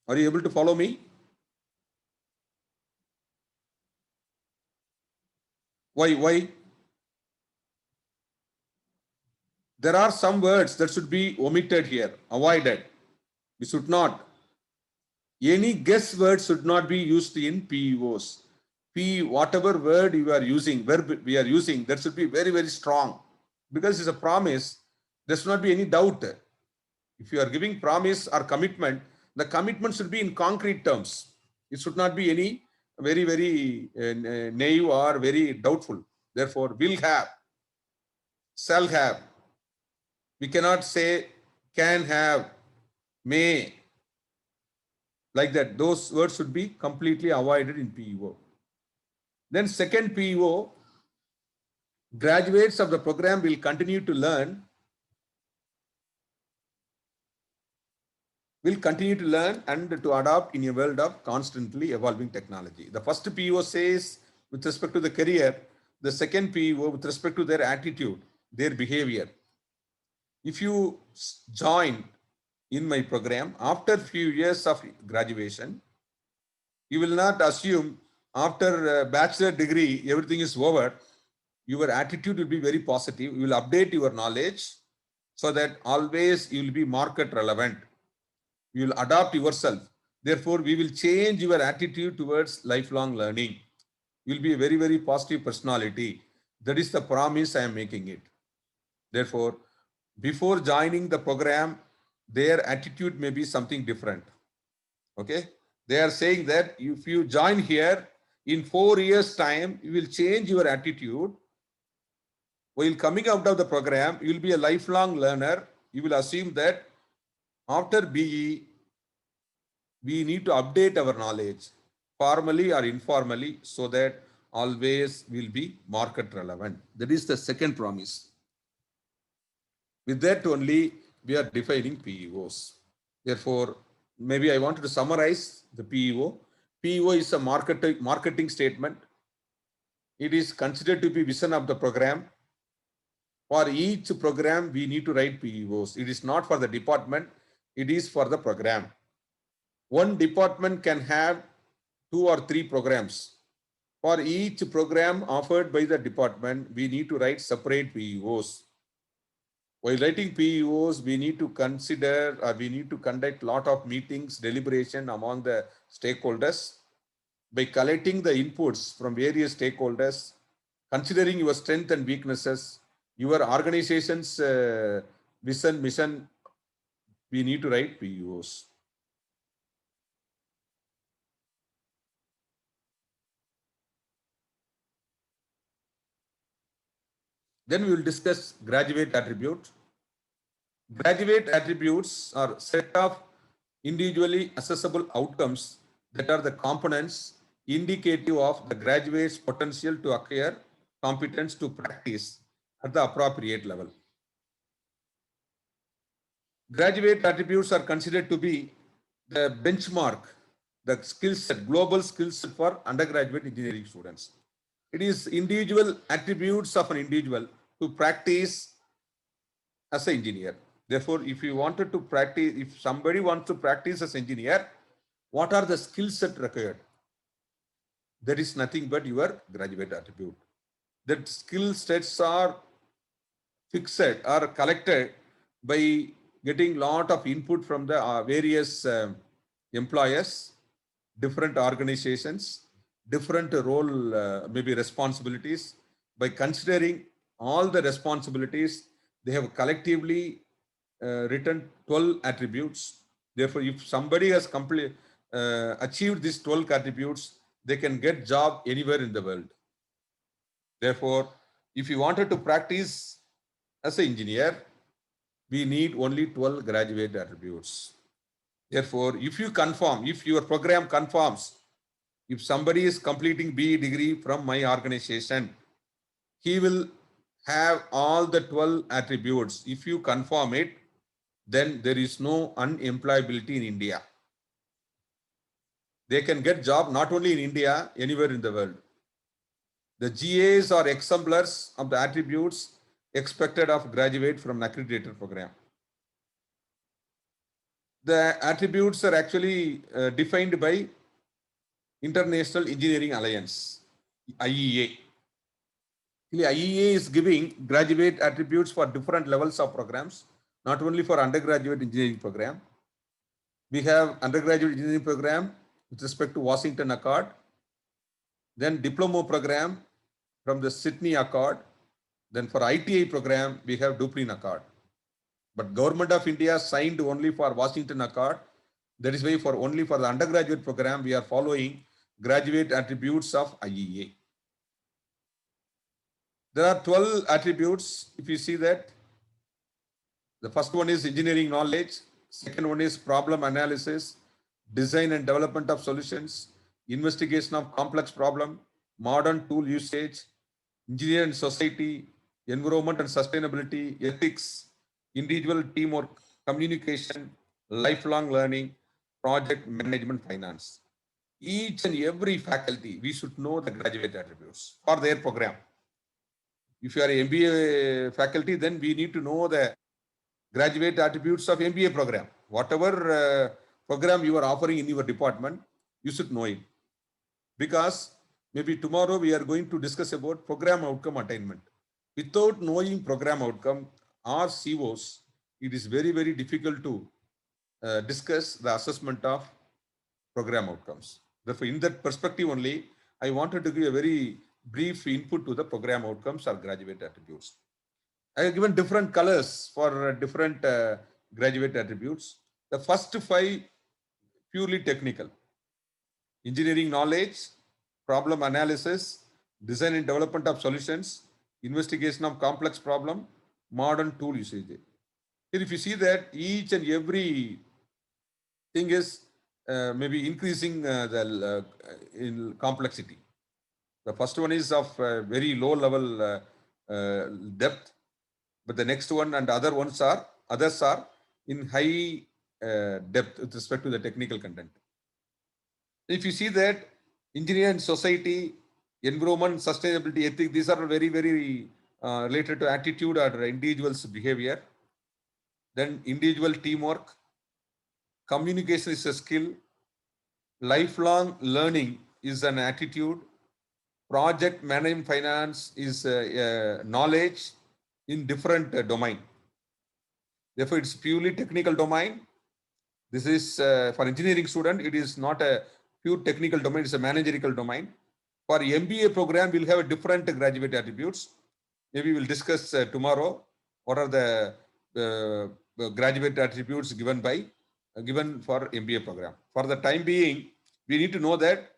Are you able to follow me? Why? There are some words that should be omitted here, avoided. We should not. Any guess word should not be used in PEOs. Whatever word you are using, verb we are using, that should be very, very strong. Because it's a promise, there should not be any doubt. If you are giving promise or commitment, the commitment should be in concrete terms. It should not be any very, very naive or very doubtful. Therefore, will have, shall have. We cannot say can have, may. Like that, those words should be completely avoided in PEO. Then second PEO, graduates of the program will continue to learn and to adopt in a world of constantly evolving technology. The first PEO says with respect to the career, the second PEO with respect to their attitude, their behavior. If you join in my program after few years of graduation, you will not assume after a bachelor degree everything is over. Your attitude will be very positive. You will update your knowledge so that always you will be market relevant. You will adapt yourself. Therefore, we will change your attitude towards lifelong learning. You will be a very, very positive personality. That is the promise I am making it. Therefore, before joining the program, their attitude may be something different. Okay. They are saying that if you join here in 4 years time, you will change your attitude. While coming out of the program, you will be a lifelong learner. You will assume that after BE, we need to update our knowledge formally or informally so that always will be market relevant. That is the second promise. With that only, we are defining PEOs. Therefore, maybe I wanted to summarize the PEO. PEO is a marketing statement. It is considered to be vision of the program. For each program, we need to write PEOs. It is not for the department. It is for the program. One department can have 2 or 3 programs. For each program offered by the department, we need to write separate PEOs. While writing PEOs, we need to consider, we need to conduct a lot of meetings, deliberation among the stakeholders. By collecting the inputs from various stakeholders, considering your strengths and weaknesses, your organization's vision, mission, we need to write PEOs. Then we will discuss graduate attribute. Graduate attributes are set of individually accessible outcomes that are the components indicative of the graduate's potential to acquire competence to practice at the appropriate level. Graduate attributes are considered to be the benchmark, the skill set, global skill set for undergraduate engineering students. It is individual attributes of an individual to practice as an engineer. Therefore, if you wanted to practice, if somebody wants to practice as engineer, what are the skill set required? That is nothing but your graduate attribute. That skill sets are fixed or collected by getting lot of input from the various employers, different organizations, different role, maybe responsibilities. By considering all the responsibilities, they have collectively written 12 attributes. Therefore, if somebody has achieved these 12 attributes, they can get job anywhere in the world. Therefore, if you wanted to practice as an engineer, we need only 12 graduate attributes. Therefore, if you conform, if your program conforms, if somebody is completing BE degree from my organization, he will have all the 12 attributes. If you conform it, then there is no unemployability in India. They can get job not only in India, anywhere in the world. The GAs are exemplars of the attributes expected of graduate from an accredited program. The attributes are actually defined by International Engineering Alliance, IEA. IEA is giving graduate attributes for different levels of programs, not only for undergraduate engineering program. We have undergraduate engineering program with respect to Washington Accord, then diploma program from the Sydney Accord, then for ITI program, we have Dublin Accord. But Government of India signed only for Washington Accord. That is why for only for the undergraduate program, we are following graduate attributes of IEA. There are 12 attributes. If you see that, the first one is engineering knowledge. Second one is problem analysis, design and development of solutions, investigation of complex problem, modern tool usage, engineer and society, environment and sustainability, ethics, individual teamwork, communication, lifelong learning, project management, finance. Each and every faculty, we should know the graduate attributes for their program. If you are an MBA faculty, then we need to know the graduate attributes of MBA program. Whatever program you are offering in your department, you should know it. Because maybe tomorrow we are going to discuss about program outcome attainment. Without knowing program outcome or COs, it is very, very difficult to discuss the assessment of program outcomes. Therefore, in that perspective only, I wanted to give a very brief input to the program outcomes or graduate attributes. I have given different colors for different graduate attributes. The first 5 purely technical: engineering knowledge, problem analysis, design and development of solutions, investigation of complex problem, modern tool usage. Here, if you see that each and every thing is maybe increasing in complexity. The first one is of very low level depth, but the next one and others are in high depth with respect to the technical content. If you see that engineering and society, environment, sustainability, ethics, these are very, very related to attitude or individual's behavior. Then individual teamwork, communication is a skill, lifelong learning is an attitude, project management finance is knowledge in different domain. Therefore, it's purely technical domain. This is for engineering student, it is not a pure technical domain, it's a managerial domain. For MBA program, we'll have a different graduate attributes. Maybe we'll discuss tomorrow what are the graduate attributes given for MBA program. For the time being, we need to know that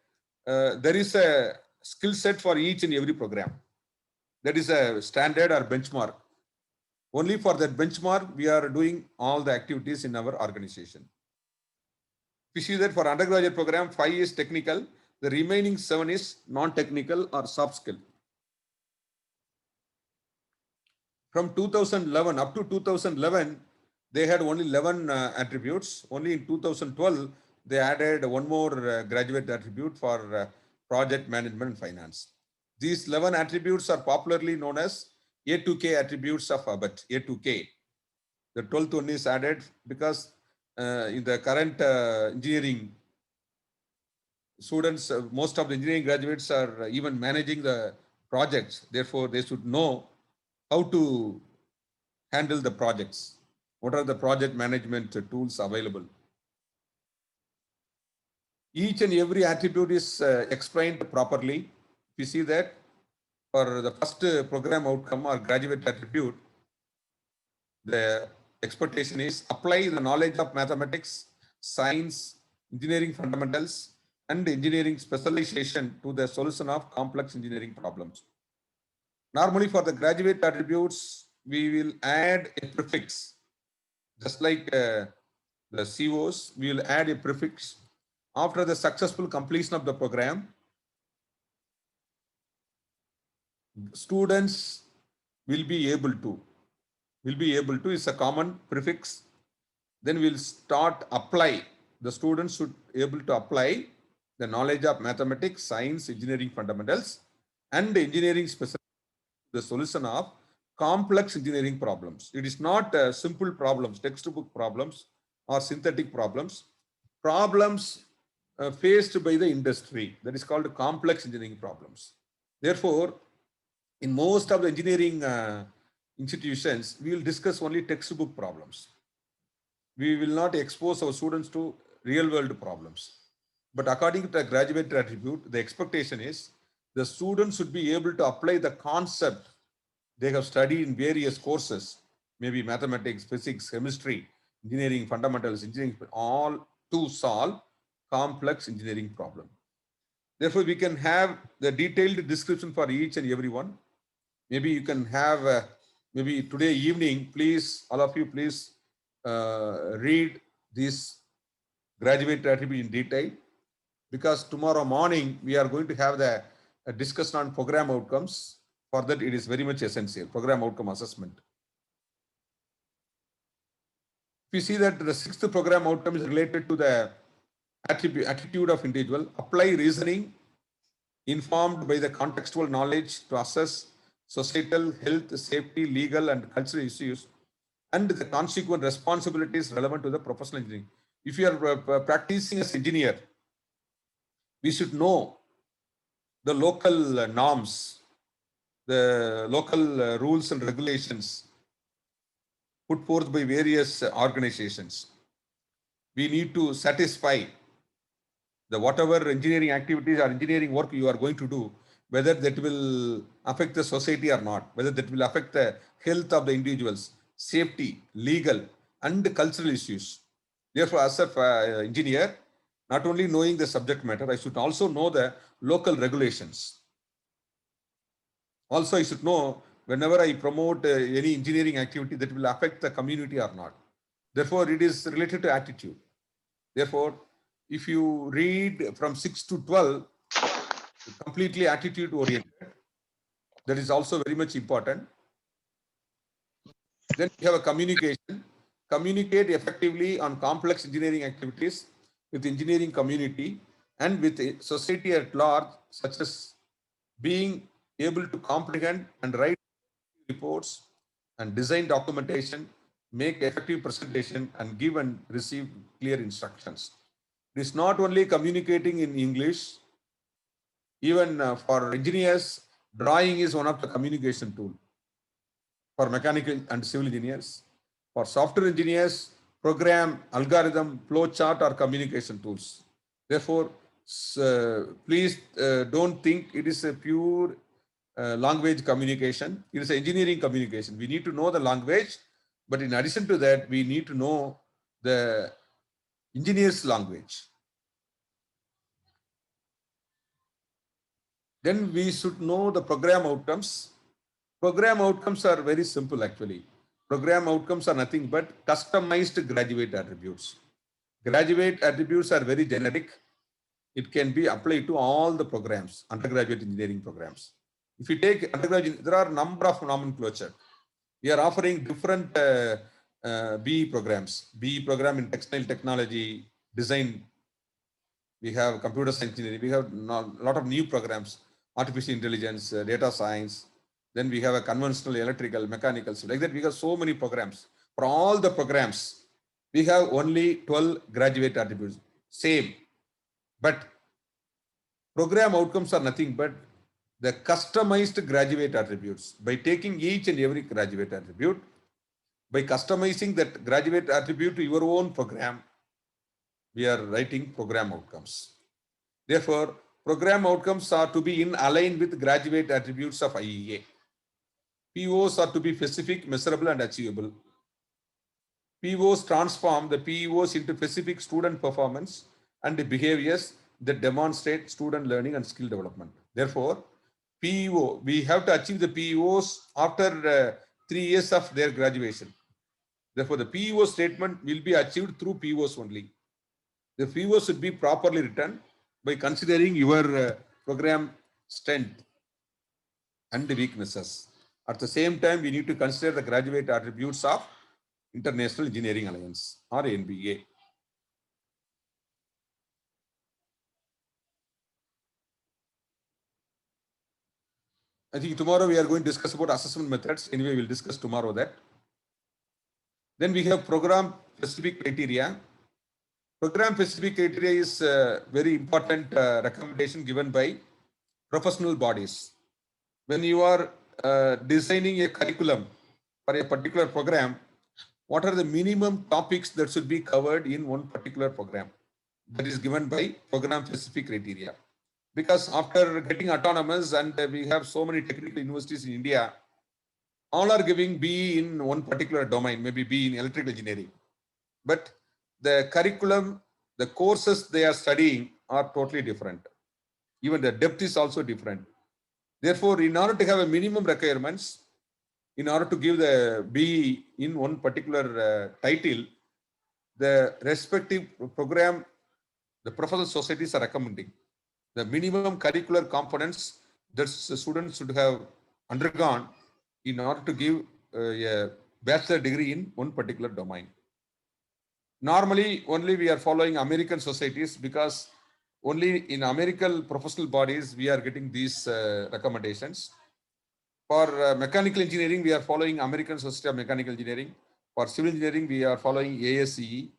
there is a skill set for each and every program. That is a standard or benchmark. Only for that benchmark, we are doing all the activities in our organization. We see that for undergraduate program, 5 is technical, the remaining 7 is non-technical or soft skill. From 2011 up to 2011, they had only 11 attributes. Only in 2012, they added one more graduate attribute for project management and finance. These 11 attributes are popularly known as A2K attributes of ABET, A2K. The 12th one is added because in the current engineering students, most of the engineering graduates are even managing the projects. Therefore, they should know how to handle the projects. What are the project management tools available? Each and every attribute is explained properly. We see that for the first program outcome or graduate attribute, the expectation is apply the knowledge of mathematics, science, engineering fundamentals, and engineering specialization to the solution of complex engineering problems. Normally for the graduate attributes, we will add a prefix. Just like the COs, we will add a prefix after the successful completion of the program. Students will be able to is a common prefix. Then we'll start apply. The students should be able to apply the knowledge of mathematics, science, engineering fundamentals, and engineering specific the solution of complex engineering problems. It is not simple problems, textbook problems or synthetic problems. Problems faced by the industry, that is called complex engineering problems. Therefore, in most of the engineering institutions, we will discuss only textbook problems. We will not expose our students to real world problems. But according to the graduate attribute, the expectation is the students should be able to apply the concept they have studied in various courses, maybe mathematics, physics, chemistry, engineering fundamentals, engineering, all to solve complex engineering problem. Therefore, we can have the detailed description for each and every one. Maybe you can have, maybe today evening, please, all of you, please read this graduate attribute in detail, because tomorrow morning we are going to have the discussion on program outcomes. For that, it is very much essential, program outcome assessment. We see that the 6th program outcome is related to the attitude of individual, apply reasoning informed by the contextual knowledge to assess societal, health, safety, legal, and cultural issues, and the consequent responsibilities relevant to the professional engineering. If you are practicing as engineer, we should know the local norms, the local rules and regulations put forth by various organizations. We need to satisfy the whatever engineering activities or engineering work you are going to do, whether that will affect the society or not, whether that will affect the health of the individuals, safety, legal, and cultural issues. Therefore, as an engineer, not only knowing the subject matter, I should also know the local regulations. Also, I should know whenever I promote any engineering activity that will affect the community or not. Therefore, it is related to attitude. Therefore, if you read from 6 to 12, completely attitude oriented, that is also very much important. Then we have a communication. Communicate effectively on complex engineering activities with engineering community and with society at large, such as being able to comprehend and write reports and design documentation, make effective presentation, and give and receive clear instructions. It is not only communicating in English, even for engineers, drawing is one of the communication tool. For mechanical and civil engineers, for software engineers, program, algorithm, flow chart are communication tools. Therefore, please don't think it is a pure language communication. It is engineering communication. We need to know the language, but in addition to that, we need to know the engineer's language. Then we should know the program outcomes. Program outcomes are very simple actually. Program outcomes are nothing but customized graduate attributes. Graduate attributes are very generic. It can be applied to all the programs, undergraduate engineering programs. If you take undergraduate, there are a number of nomenclature. We are offering different BE programs. BE program in textile technology, design. We have computer science engineering. We have a lot of new programs, artificial intelligence, data science. Then we have a conventional electrical, mechanical. So like that, we have so many programs. For all the programs, we have only 12 graduate attributes. Same. But program outcomes are nothing but the customized graduate attributes. By taking each and every graduate attribute, by customizing that graduate attribute to your own program, we are writing program outcomes. Therefore, program outcomes are to be in align with graduate attributes of IEA. POs are to be specific, measurable, and achievable. POs transform the PEOs into specific student performance and behaviors that demonstrate student learning and skill development. Therefore, PEO, we have to achieve the PEOs after 3 years of their graduation. Therefore, the PEO statement will be achieved through PEOs only. The PEO should be properly written by considering your program strength and weaknesses. At the same time, we need to consider the graduate attributes of International Engineering Alliance or NBA. I think tomorrow we are going to discuss about assessment methods. Anyway, we'll discuss tomorrow that. Then we have program specific criteria. Program specific criteria is a very important recommendation given by professional bodies. When you are designing a curriculum for a particular program, what are the minimum topics that should be covered in one particular program? That is given by program specific criteria. Because after getting autonomous, and we have so many technical universities in India, all are giving B in one particular domain, maybe B in electrical engineering. But the curriculum, the courses they are studying are totally different. Even the depth is also different. Therefore, in order to have a minimum requirements, in order to give the B in one particular title, the respective program, the professional societies are recommending the minimum curricular components that students should have undergone in order to give a bachelor degree in one particular domain. Normally, only we are following American societies because only in American professional bodies we are getting these recommendations. For mechanical engineering, we are following American Society of Mechanical Engineering. For civil engineering, we are following ASCE.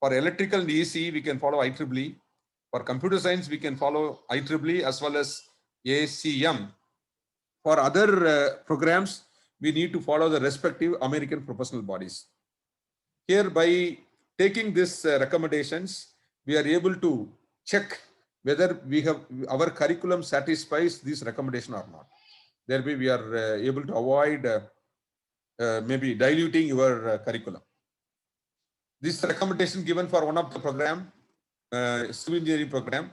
For electrical and ECE, we can follow IEEE. For computer science, we can follow IEEE as well as ACM. For other programs, we need to follow the respective American professional bodies. Here, by taking these recommendations, we are able to check whether we have our curriculum satisfies this recommendation or not. Thereby, we are able to avoid maybe diluting your curriculum. This recommendation given for one of the program, civil engineering program.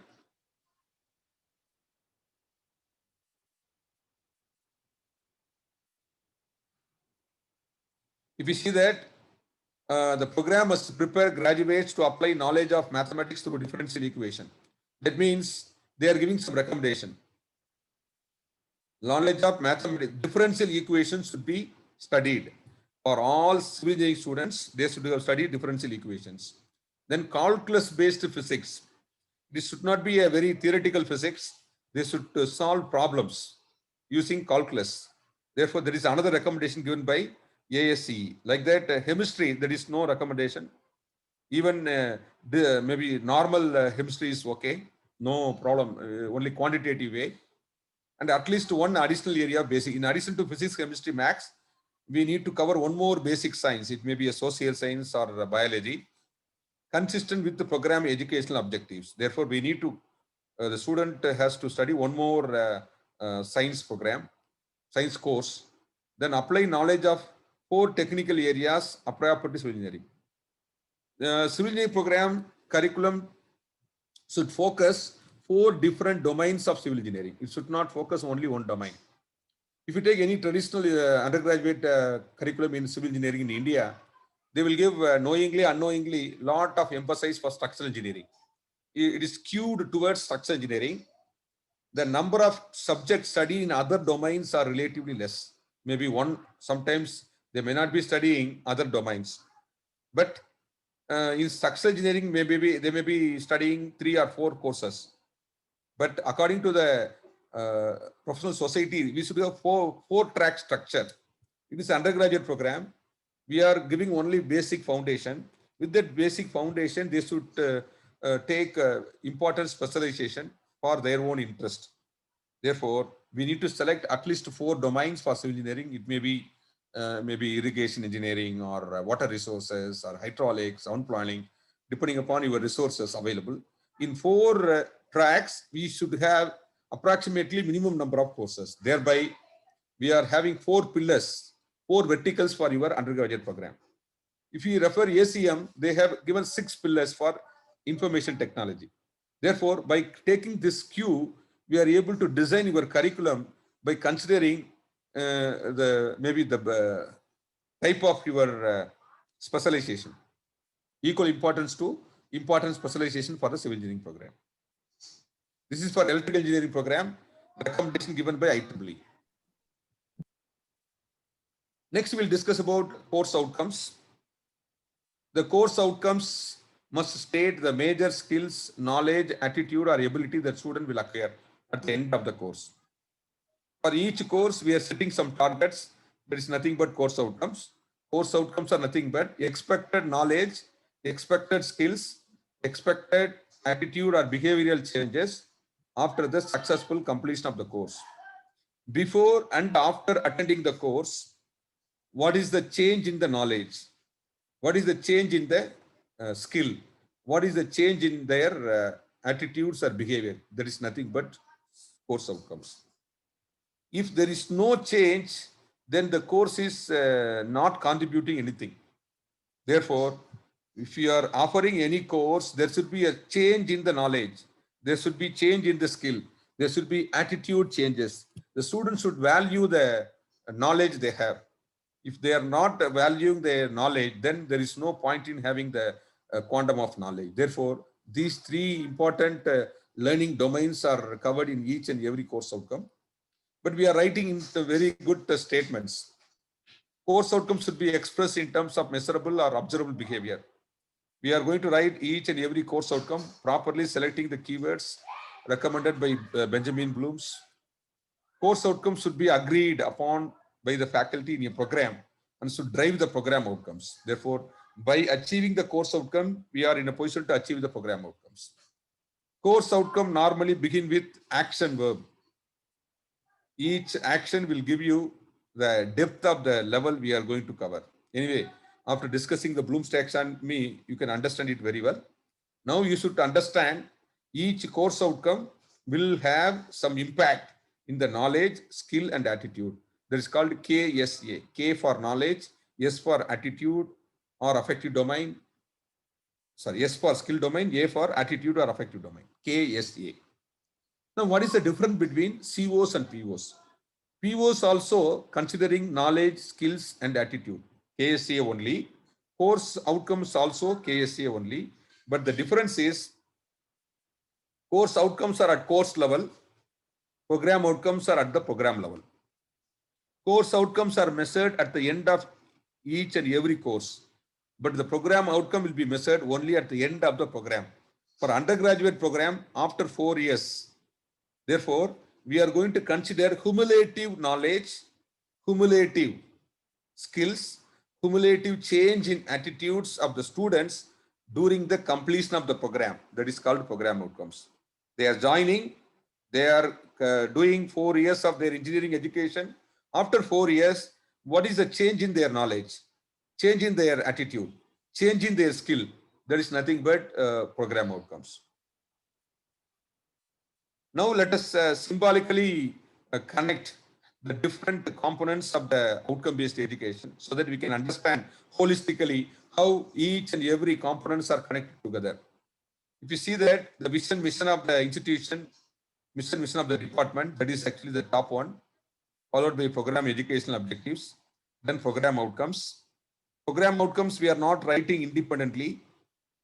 If you see that the program must prepare graduates to apply knowledge of mathematics through differential equation. That means they are giving some recommendation. Knowledge of mathematics, differential equations should be studied. For all civil engineering students, they should have studied differential equations. Then calculus-based physics. This should not be a very theoretical physics. They should solve problems using calculus. Therefore, there is another recommendation given by ASCE. Like that, chemistry, there is no recommendation. Even maybe normal chemistry is okay, no problem, only quantitative way. And at least one additional area of basic. In addition to physics, chemistry, maths, we need to cover one more basic science. It may be a social science or biology, consistent with the program educational objectives. Therefore, we need to, the student has to study one more science program, science course, then apply knowledge of 4 technical areas appropriate to civil engineering. The civil engineering program curriculum should focus 4 different domains of civil engineering. It should not focus only one domain. If you take any traditional undergraduate curriculum in civil engineering in India, they will give knowingly, unknowingly, lot of emphasis for structural engineering. It is skewed towards structural engineering. The number of subjects studied in other domains are relatively less. Maybe one, sometimes they may not be studying other domains. But in structural engineering, maybe they may be studying 3 or 4 courses. But according to the professional society, we should have four-track structure. In this undergraduate program, we are giving only basic foundation. With that basic foundation, they should take important specialization for their own interest. Therefore, we need to select at least 4 domains for civil engineering. It may be maybe irrigation engineering or water resources or hydraulics, sound planning, depending upon your resources available. In 4 tracks, we should have approximately minimum number of courses. Thereby, we are having 4 pillars, 4 verticals for your undergraduate program. If you refer ACM, they have given 6 pillars for information technology. Therefore, by taking this cue, we are able to design your curriculum by considering maybe the type of your specialization. Equal importance to important specialization for the civil engineering program. This is for electrical engineering program, recommendation given by IEEE. Next, we'll discuss about course outcomes. The course outcomes must state the major skills, knowledge, attitude, or ability that student will acquire at the end of the course. For each course, we are setting some targets. There is nothing but course outcomes. Course outcomes are nothing but expected knowledge, expected skills, expected attitude or behavioral changes after the successful completion of the course. Before and after attending the course, what is the change in the knowledge? What is the change in the skill? What is the change in their attitudes or behavior? There is nothing but course outcomes. If there is no change, then the course is not contributing anything. Therefore, if you are offering any course, there should be a change in the knowledge. There should be change in the skill. There should be attitude changes. The students should value the knowledge they have. If they are not valuing their knowledge, then there is no point in having the quantum of knowledge. Therefore, these 3 important learning domains are covered in each and every course outcome. But we are writing into very good statements. Course outcomes should be expressed in terms of measurable or observable behavior. We are going to write each and every course outcome, properly selecting the keywords recommended by Benjamin Bloom's. Course outcomes should be agreed upon by the faculty in a program and should drive the program outcomes. Therefore, by achieving the course outcome, we are in a position to achieve the program outcomes. Course outcome normally begin with action verb. Each action will give you the depth of the level we are going to cover. Anyway, after discussing the Bloom's taxonomy, you can understand it very well. Now you should understand each course outcome will have some impact in the knowledge, skill, and attitude. That is called KSA. K for knowledge, S for attitude or affective domain. Sorry, S for skill domain, A for attitude or affective domain. KSA. Now, what is the difference between COs and POs? POs also considering knowledge, skills, and attitude. KSA only. Course outcomes also KSA only. But the difference is course outcomes are at course level. Program outcomes are at the program level. Course outcomes are measured at the end of each and every course. But the program outcome will be measured only at the end of the program. For undergraduate program, after 4 years. Therefore, we are going to consider cumulative knowledge, cumulative skills, cumulative change in attitudes of the students during the completion of the program. That is called program outcomes. They are joining, they are doing 4 years of their engineering education. After 4 years, what is the change in their knowledge, change in their attitude, change in their skill? That is nothing but program outcomes. Now let us symbolically connect the different components of the outcome-based education so that we can understand holistically how each and every components are connected together. If you see that the mission of the institution, mission of the department, that is actually the top one. followed by program educational objectives, then program outcomes. Program outcomes we are not writing independently.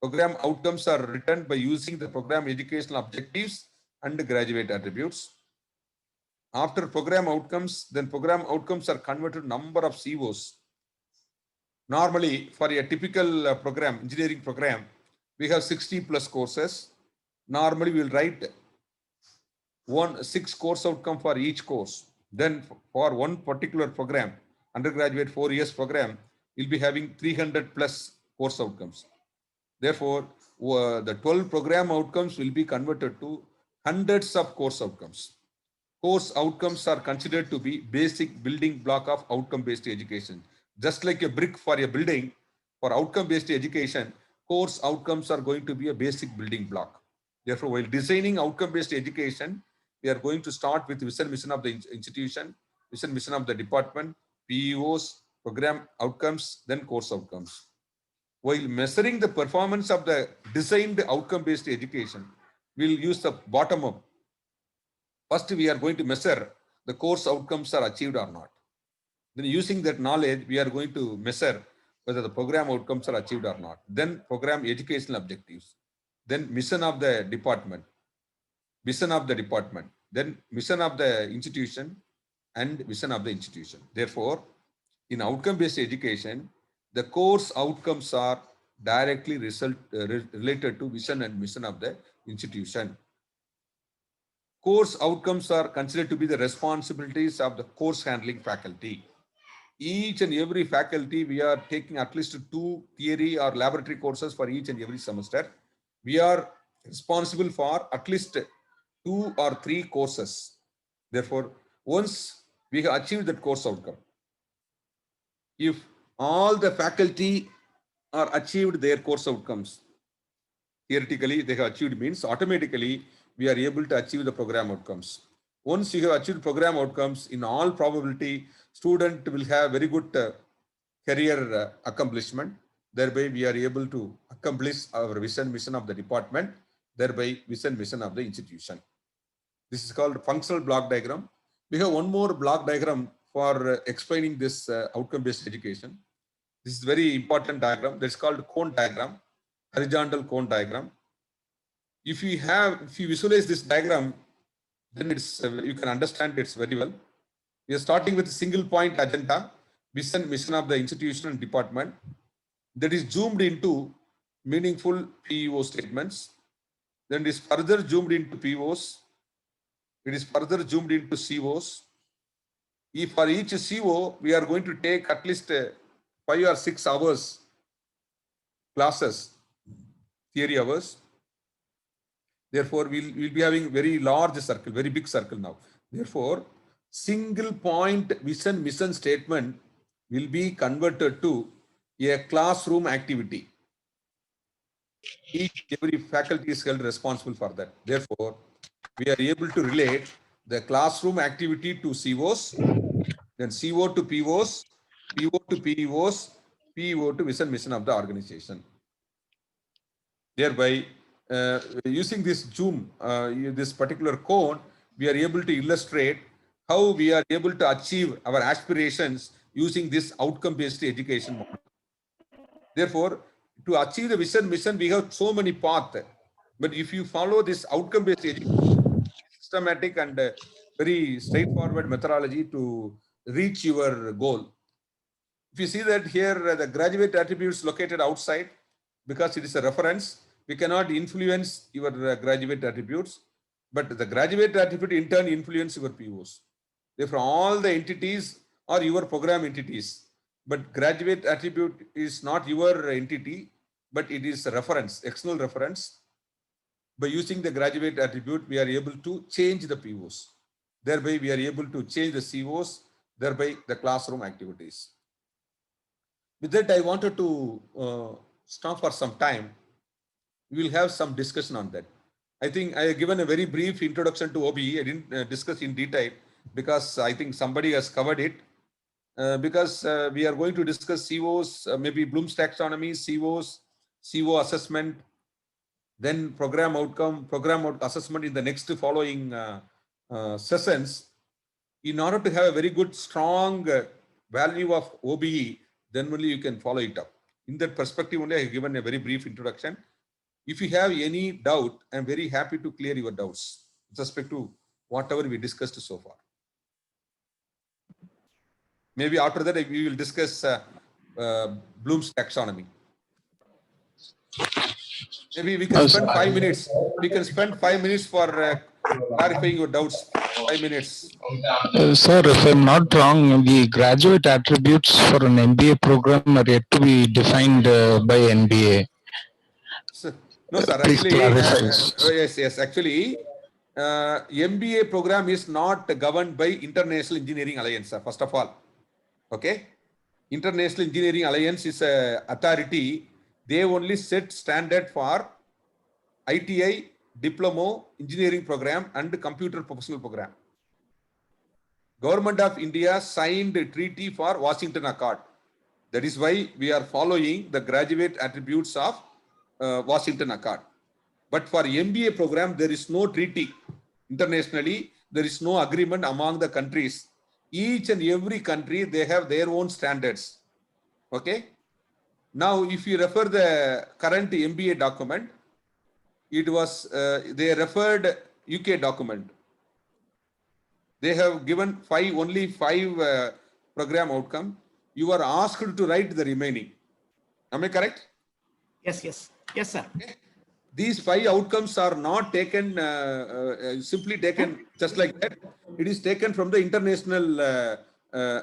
Program outcomes are written by using the program educational objectives and graduate attributes. After program outcomes, then program outcomes are converted to number of COs. Normally, for a typical program, engineering program, we have 60 plus courses. Normally, we will write 6 course outcome for each course. Then for one particular program, undergraduate 4 years program, we'll be having 300 plus course outcomes. Therefore, the 12 program outcomes will be converted to hundreds of course outcomes. Course outcomes are considered to be basic building block of outcome-based education. Just like a brick for a building, for outcome-based education, course outcomes are going to be a basic building block. Therefore, while designing outcome-based education, we are going to start with vision, mission of the institution, vision, mission of the department, PEOs, program outcomes, then course outcomes. While measuring the performance of the designed outcome-based education, we'll use the bottom up. First, we are going to measure the course outcomes are achieved or not. Then using that knowledge, we are going to measure whether the program outcomes are achieved or not. Then program educational objectives. Then mission of the department, vision of the department, then mission of the institution and vision of the institution. Therefore, in outcome-based education, the course outcomes are directly related to vision and mission of the institution. Course outcomes are considered to be the responsibilities of the course handling faculty. Each and every faculty, we are taking at least 2 theory or laboratory courses for each and every semester. We are responsible for at least 2 or 3 courses. Therefore, once we have achieved that course outcome, if all the faculty are achieved their course outcomes, theoretically they have achieved means automatically we are able to achieve the program outcomes. Once you have achieved program outcomes, in all probability, student will have very good career accomplishment. Thereby, we are able to accomplish our vision, mission of the department, thereby vision, mission of the institution. This is called functional block diagram. We have one more block diagram for explaining this outcome-based education. This is very important diagram. That's called cone diagram, horizontal cone diagram. If you visualize this diagram, then it's you can understand it very well. We are starting with a single point agenda, vision, mission of the institution and department, that is zoomed into meaningful PEO statements. Then it is further zoomed into POs. It is further zoomed into COs. If for each CO, we are going to take at least 5 or 6 hours classes, theory hours. Therefore, we'll be having very large circle, very big circle now. Therefore, single point vision, mission statement will be converted to a classroom activity. Every faculty is held responsible for that. Therefore, we are able to relate the classroom activity to COs, then CO to POs, PO to PEOs, PEO to vision, mission of the organization. Thereby, using this zoom, this particular cone, we are able to illustrate how we are able to achieve our aspirations using this outcome-based education model. Therefore, to achieve the vision, mission, we have so many paths. But if you follow this outcome-based education, systematic and very straightforward methodology to reach your goal. If you see that here, the graduate attributes located outside, because it is a reference, we cannot influence your graduate attributes, but the graduate attribute in turn influence your POs. Therefore, all the entities are your program entities, but graduate attribute is not your entity, but it is a reference, external reference. By using the graduate attribute, we are able to change the POs. Thereby, we are able to change the COs, thereby the classroom activities. With that, I wanted to stop for some time. We will have some discussion on that. I think I have given a very brief introduction to OBE. I didn't discuss in detail because I think somebody has covered it. Because we are going to discuss COs, maybe Bloom's taxonomy, COs, CO assessment, then program outcome assessment in the next following sessions. In order to have a very good, strong value of OBE, then only you can follow it up. In that perspective only, I have given a very brief introduction. If you have any doubt, I'm very happy to clear your doubts with respect to whatever we discussed so far. Maybe after that, we will discuss Bloom's taxonomy. Maybe we can spend 5 minutes. We can spend 5 minutes for clarifying your doubts. 5 minutes. Sir, if I'm not wrong, the graduate attributes for an MBA program are yet to be defined by NBA. No, sir. Please Actually, clarify. yes. Actually, MBA program is not governed by International Engineering Alliance, sir, first of all. Okay? International Engineering Alliance is a authority. They only set standard for ITI, Diploma, Engineering Program and Computer Professional Program. Government of India signed a treaty for Washington Accord. That is why we are following the graduate attributes of Washington Accord. But for MBA program, there is no treaty. Internationally, there is no agreement among the countries. Each and every country, they have their own standards. Okay? Now, if you refer the current MBA document, it was, they referred UK document. They have given only five program outcome. You are asked to write the remaining. Am I correct? Yes, sir. Okay. These 5 outcomes are not taken, simply taken just like that. It is taken from the international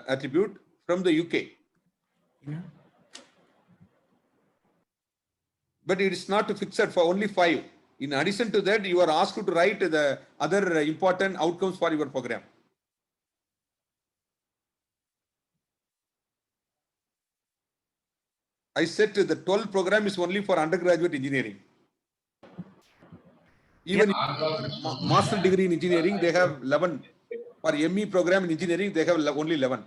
attribute from the UK. Yeah. But it is not fixed for only 5. In addition to that, you are asked to write the other important outcomes for your program. I said the 12 program is only for undergraduate engineering. Even master degree in engineering, they have 11. For ME program in engineering, they have only 11.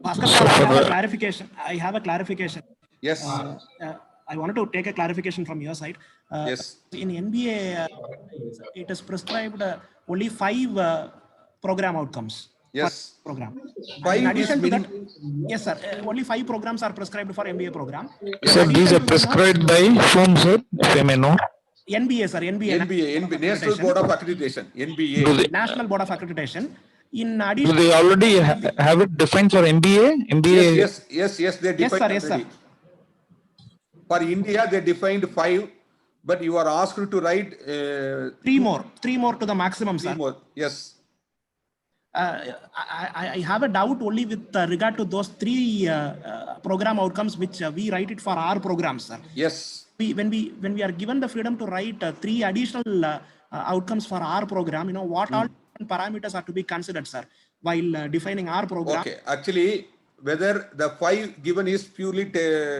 Bhaskar sir, I have a clarification. Yes. I wanted to take a clarification from your side. Yes. In NBA, it is prescribed only 5 program outcomes. Yes. Program. 5 In addition is to that, yes, sir. Only 5 programs are prescribed for MBA program. So these are prescribed by whom, sir? If I may know. NBA, sir. NBA, National Board of Accreditation. NBA. National Board of Accreditation. In Do addition, they already have it defined for MBA? MBA. Yes. They defined. Yes, sir. For India, they defined 5, but you are asked to write 3 more to the maximum, sir. 3 more. Yes. I have a doubt only with regard to those 3 program outcomes which we write it for our programs, sir. Yes. When we are given the freedom to write 3 additional outcomes for our program, what all parameters are to be considered, sir, while defining our program. Okay. Actually, whether the 5 given is purely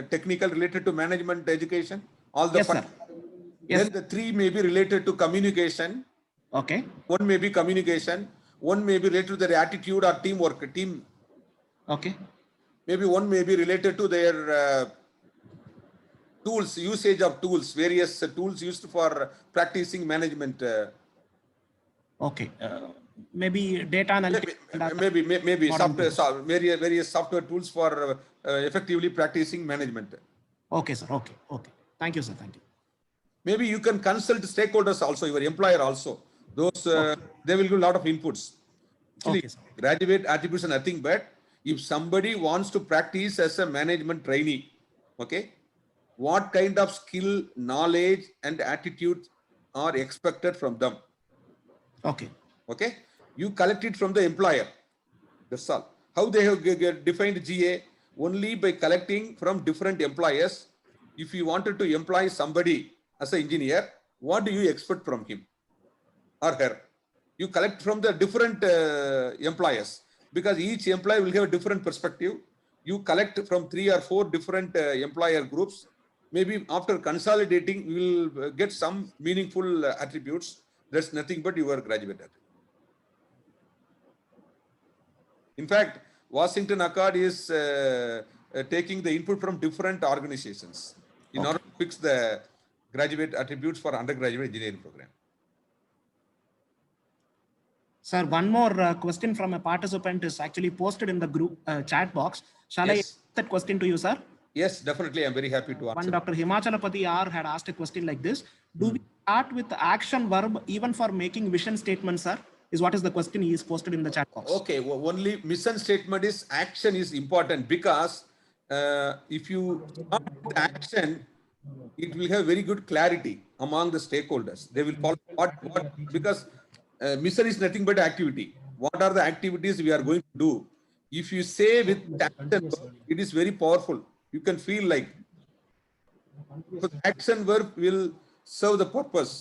technical related to management education, all the Yes, 5. sir. Yes. Then the 3 may be related to communication. Okay. 1 may be communication. 1 may be related to their attitude or teamwork. Okay. Maybe 1 may be related to their tools, usage of tools, various tools used for practicing management. Okay. Maybe data analytics. Maybe software, various software tools for effectively practicing management. Okay, sir. Okay. Thank you, sir. Thank you. Maybe you can consult stakeholders also, your employer also. Those they will give a lot of inputs. Actually, Okay, sir. graduate attributes are nothing but if somebody wants to practice as a management trainee, okay, what kind of skill, knowledge, and attitude are expected from them? Okay. Okay, you collect it from the employer. That's all. How they have defined GA? Only by collecting from different employers. If you wanted to employ somebody as an engineer, what do you expect from him or her? You collect from the different employers because each employer will have a different perspective. You collect from 3 or 4 different employer groups. Maybe after consolidating, you will get some meaningful attributes. That's nothing but your graduate attribute. In fact, Washington Accord is taking the input from different organizations in order to fix the graduate attributes for undergraduate engineering program. Sir, one more question from a participant is actually posted in the group chat box. Shall I Yes. ask that question to you, sir? Yes, definitely. I'm very happy to One answer. Dr. Himachalapati R had asked a question like this. Do we start with the action verb even for making vision statements, sir? Is what is the question he is posted in the chat box. Okay, only mission statement is action is important because if you start with action, it will have very good clarity among the stakeholders. They will follow what because mission is nothing but activity. What are the activities we are going to do? If you say with action, it is very powerful. You can feel like because action verb will serve the purpose.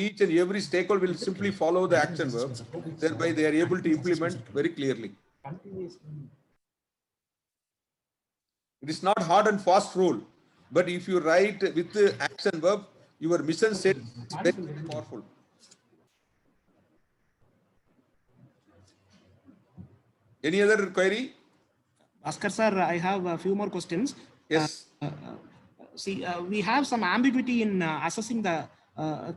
Each and every stakeholder will simply follow the action verb. Thereby, they are able to implement very clearly. It is not hard and fast rule, but if you write with the action verb, your mission statement is very, very powerful. Any other query? Bhaskar sir, I have a few more questions. Yes. We have some ambiguity in assessing the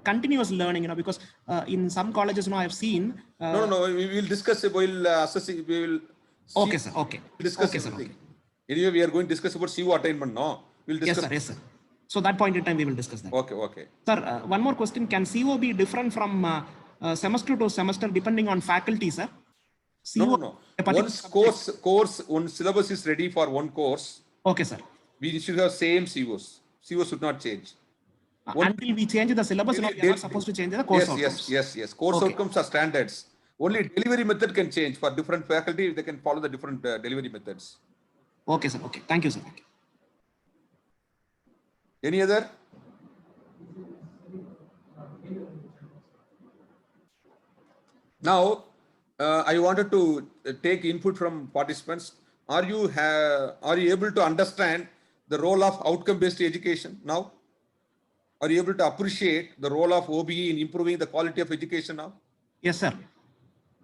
continuous learning, because in some colleges, I've seen. No, we will discuss. We'll assess. We will. See, Okay, sir. Okay. Discuss Okay, sir. everything. Okay. Anyway, we are going to discuss about CO attainment. No, we'll discuss. Yes, sir. Yes, sir. So that point in time, we will discuss that. Okay. Sir, one more question. Can CO be different from semester to semester depending on faculty, sir? CO, No. a particular Once course, one syllabus is ready for one course, Okay, sir. we should have same COs. COs should not change. Until we change the syllabus, we are not supposed to change the course outcomes. Yes. Course outcomes are standards. Only delivery method can change for different faculty. They can follow the different delivery methods. Okay, sir. Okay. Thank you, sir. Thank you. Any other? Now, I wanted to take input from participants. Are you able to understand the role of outcome-based education now? Are you able to appreciate the role of OBE in improving the quality of education now? Yes, sir.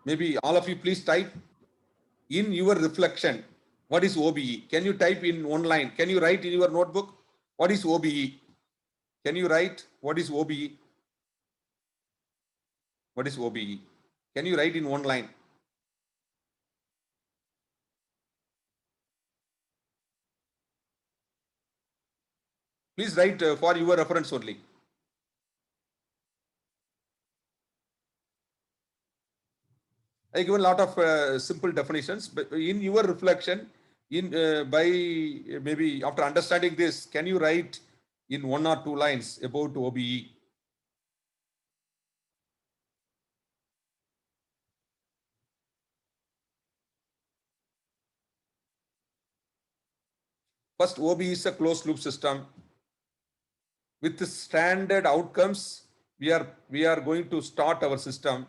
Maybe all of you please type in your reflection. What is OBE? Can you type in one line? Can you write in your notebook? What is OBE? Can you write what is OBE? What is OBE? Can you write in one line? Please write for your reference only. I given a lot of simple definitions, but in your reflection, by maybe after understanding this, can you write in 1 or 2 lines about OBE? First, OBE is a closed loop system. With the standard outcomes, we are going to start our system.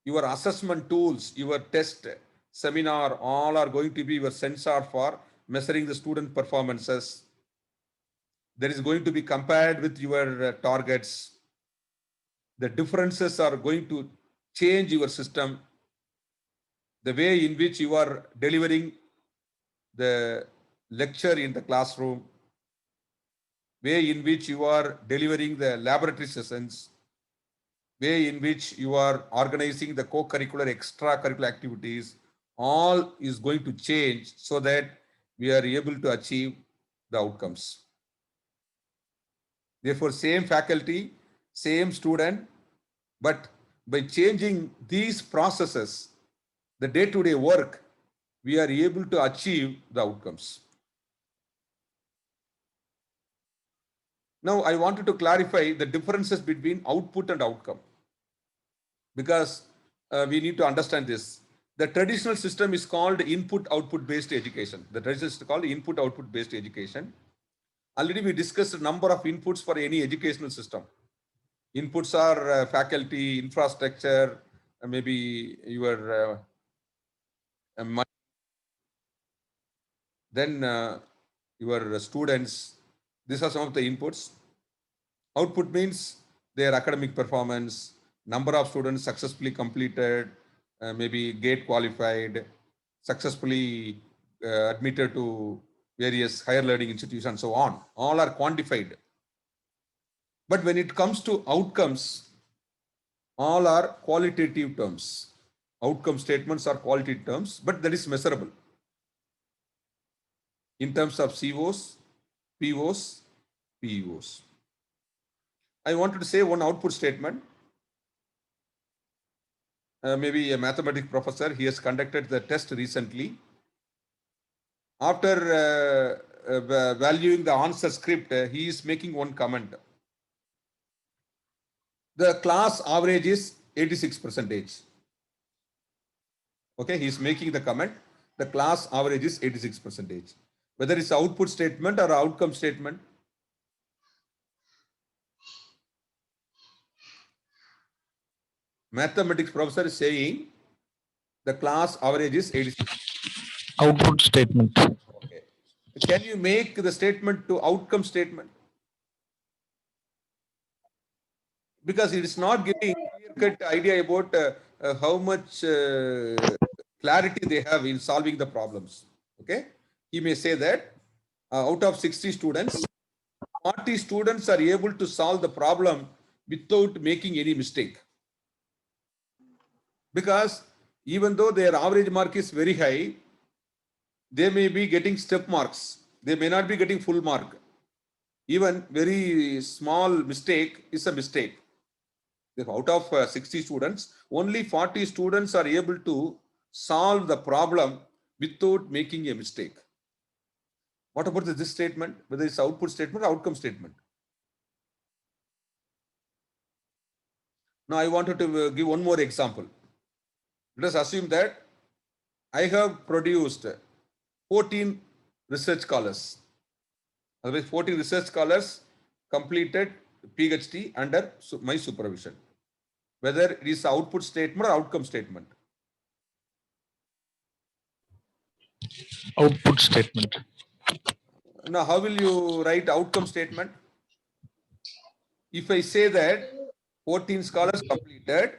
Your assessment tools, your test, seminar, all are going to be your sensor for measuring the student performances. There is going to be compared with your targets. The differences are going to change your system. The way in which you are delivering the lecture in the classroom, way in which you are delivering the laboratory sessions, way in which you are organizing the co-curricular, extracurricular activities, all is going to change so that we are able to achieve the outcomes. Therefore, same faculty, same student, but by changing these processes, the day-to-day work, we are able to achieve the outcomes. Now, I wanted to clarify the differences between output and outcome, because we need to understand this. The traditional system is called input-output based education. The traditional system is called input-output based education. Already we discussed a number of inputs for any educational system. Inputs are faculty, infrastructure, maybe your money, then your students. These are some of the inputs. Output means their academic performance, number of students successfully completed, maybe gate qualified, successfully admitted to various higher learning institutions and so on. All are quantified. But when it comes to outcomes, all are qualitative terms. Outcome statements are qualitative terms, but that is measurable in terms of COs, POs, PEOs. I wanted to say one output statement. Maybe a mathematics professor, he has conducted the test recently. After valuing the answer script, he is making one comment. The class average is 86%. Okay, he is making the comment. The class average is 86%. Whether it's output statement or outcome statement. Mathematics professor is saying the class average is 86%. Output statement. Okay. Can you make the statement to outcome statement? Because it is not giving clear-cut idea about how much clarity they have in solving the problems. Okay, he may say that out of 60 students, 40 students are able to solve the problem without making any mistake. Because even though their average mark is very high, they may be getting step marks. They may not be getting full mark. Even very small mistake is a mistake. If out of 60 students, only 40 students are able to solve the problem without making a mistake. What about this statement? Whether it's output statement or outcome statement? Now I wanted to give one more example. Let us assume that I have produced 14 research scholars. Otherwise, 14 research scholars completed PhD under my supervision. Whether it is output statement or outcome statement. Output statement. Now, how will you write outcome statement? If I say that 14 scholars completed,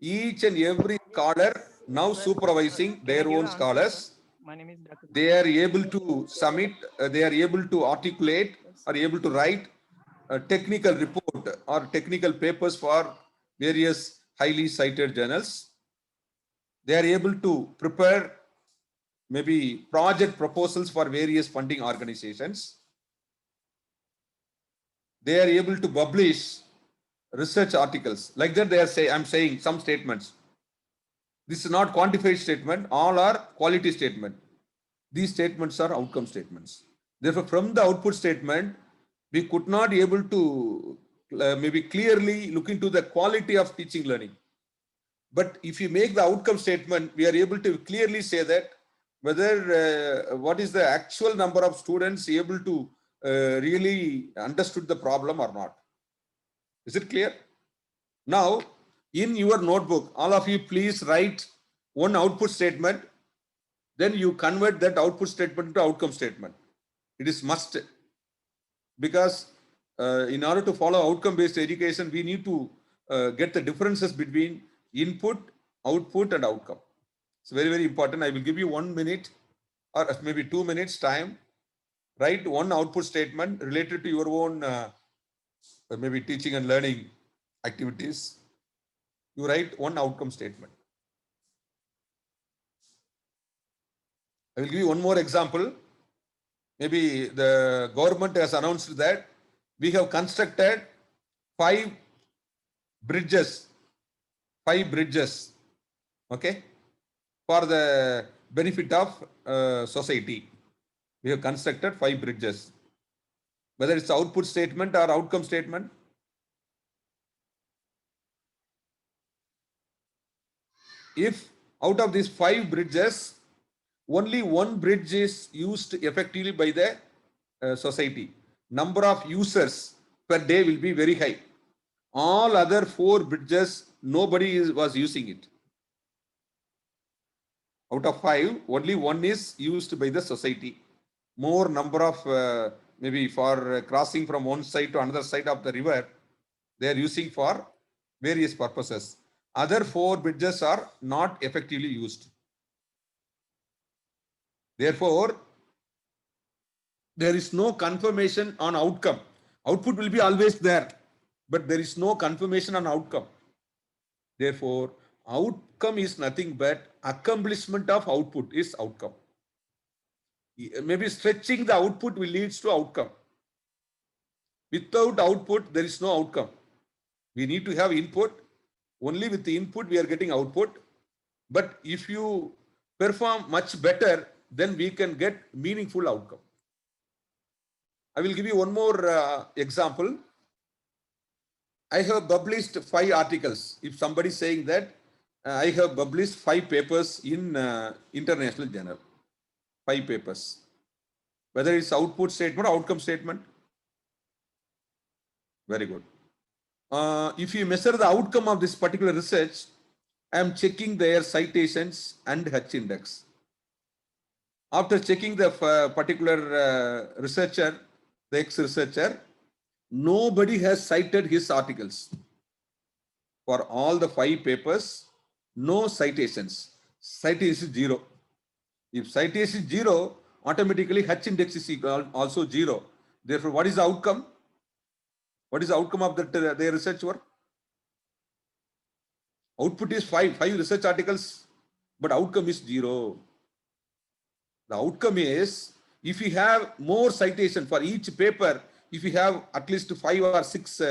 each and every scholar now supervising their own scholars, My name is Dr. they are able to submit, they are able to articulate, are able to write a technical report or technical papers for various highly cited journals. They are able to prepare maybe project proposals for various funding organizations. They are able to publish research articles. Like that, they are saying, I'm saying some statements. This is not quantified statement, all are quality statement. These statements are outcome statements. Therefore, from the output statement, we could not be able to maybe clearly look into the quality of teaching learning. But if you make the outcome statement, we are able to clearly say that whether what is the actual number of students able to really understood the problem or not. Is it clear? Now, in your notebook, all of you please write one output statement. Then you convert that output statement to outcome statement. It is must. Because in order to follow outcome-based education, we need to get the differences between input, output, and outcome. It's very, very important. I will give you 1 minute or maybe 2 minutes time. Write one output statement related to your own maybe teaching and learning activities. You write one outcome statement. I will give you one more example. Maybe the government has announced that we have constructed 5 bridges, okay, for the benefit of society. We have constructed 5 bridges. Whether it's output statement or outcome statement. If out of these 5 bridges, only one bridge is used effectively by the society, number of users per day will be very high. All other 4 bridges, nobody was using it. Out of 5, only one is used by the society. More number of maybe for crossing from one side to another side of the river, they are using for various purposes. Other 4 bridges are not effectively used. Therefore, there is no confirmation on outcome. Output will be always there, but there is no confirmation on outcome. Therefore, outcome is nothing but accomplishment of output is outcome. Maybe stretching the output will leads to outcome. Without output, there is no outcome. We need to have input. Only with the input, we are getting output. But if you perform much better, then we can get meaningful outcome. I will give you one more example. I have published 5 articles. If somebody is saying that I have published 5 papers in international journal, 5 papers, whether it's output statement or outcome statement. Very good. If you measure the outcome of this particular research, I am checking their citations and H index. After checking the particular researcher, the ex-researcher, nobody has cited his articles. For all the 5 papers, no citations. Citation is 0. If citation is 0, automatically H index is equal also 0. Therefore, what is the outcome? What is the outcome of that their research work? Output is 5 research articles, but outcome is 0. The outcome is, if you have more citation for each paper, if you have at least 5 or 6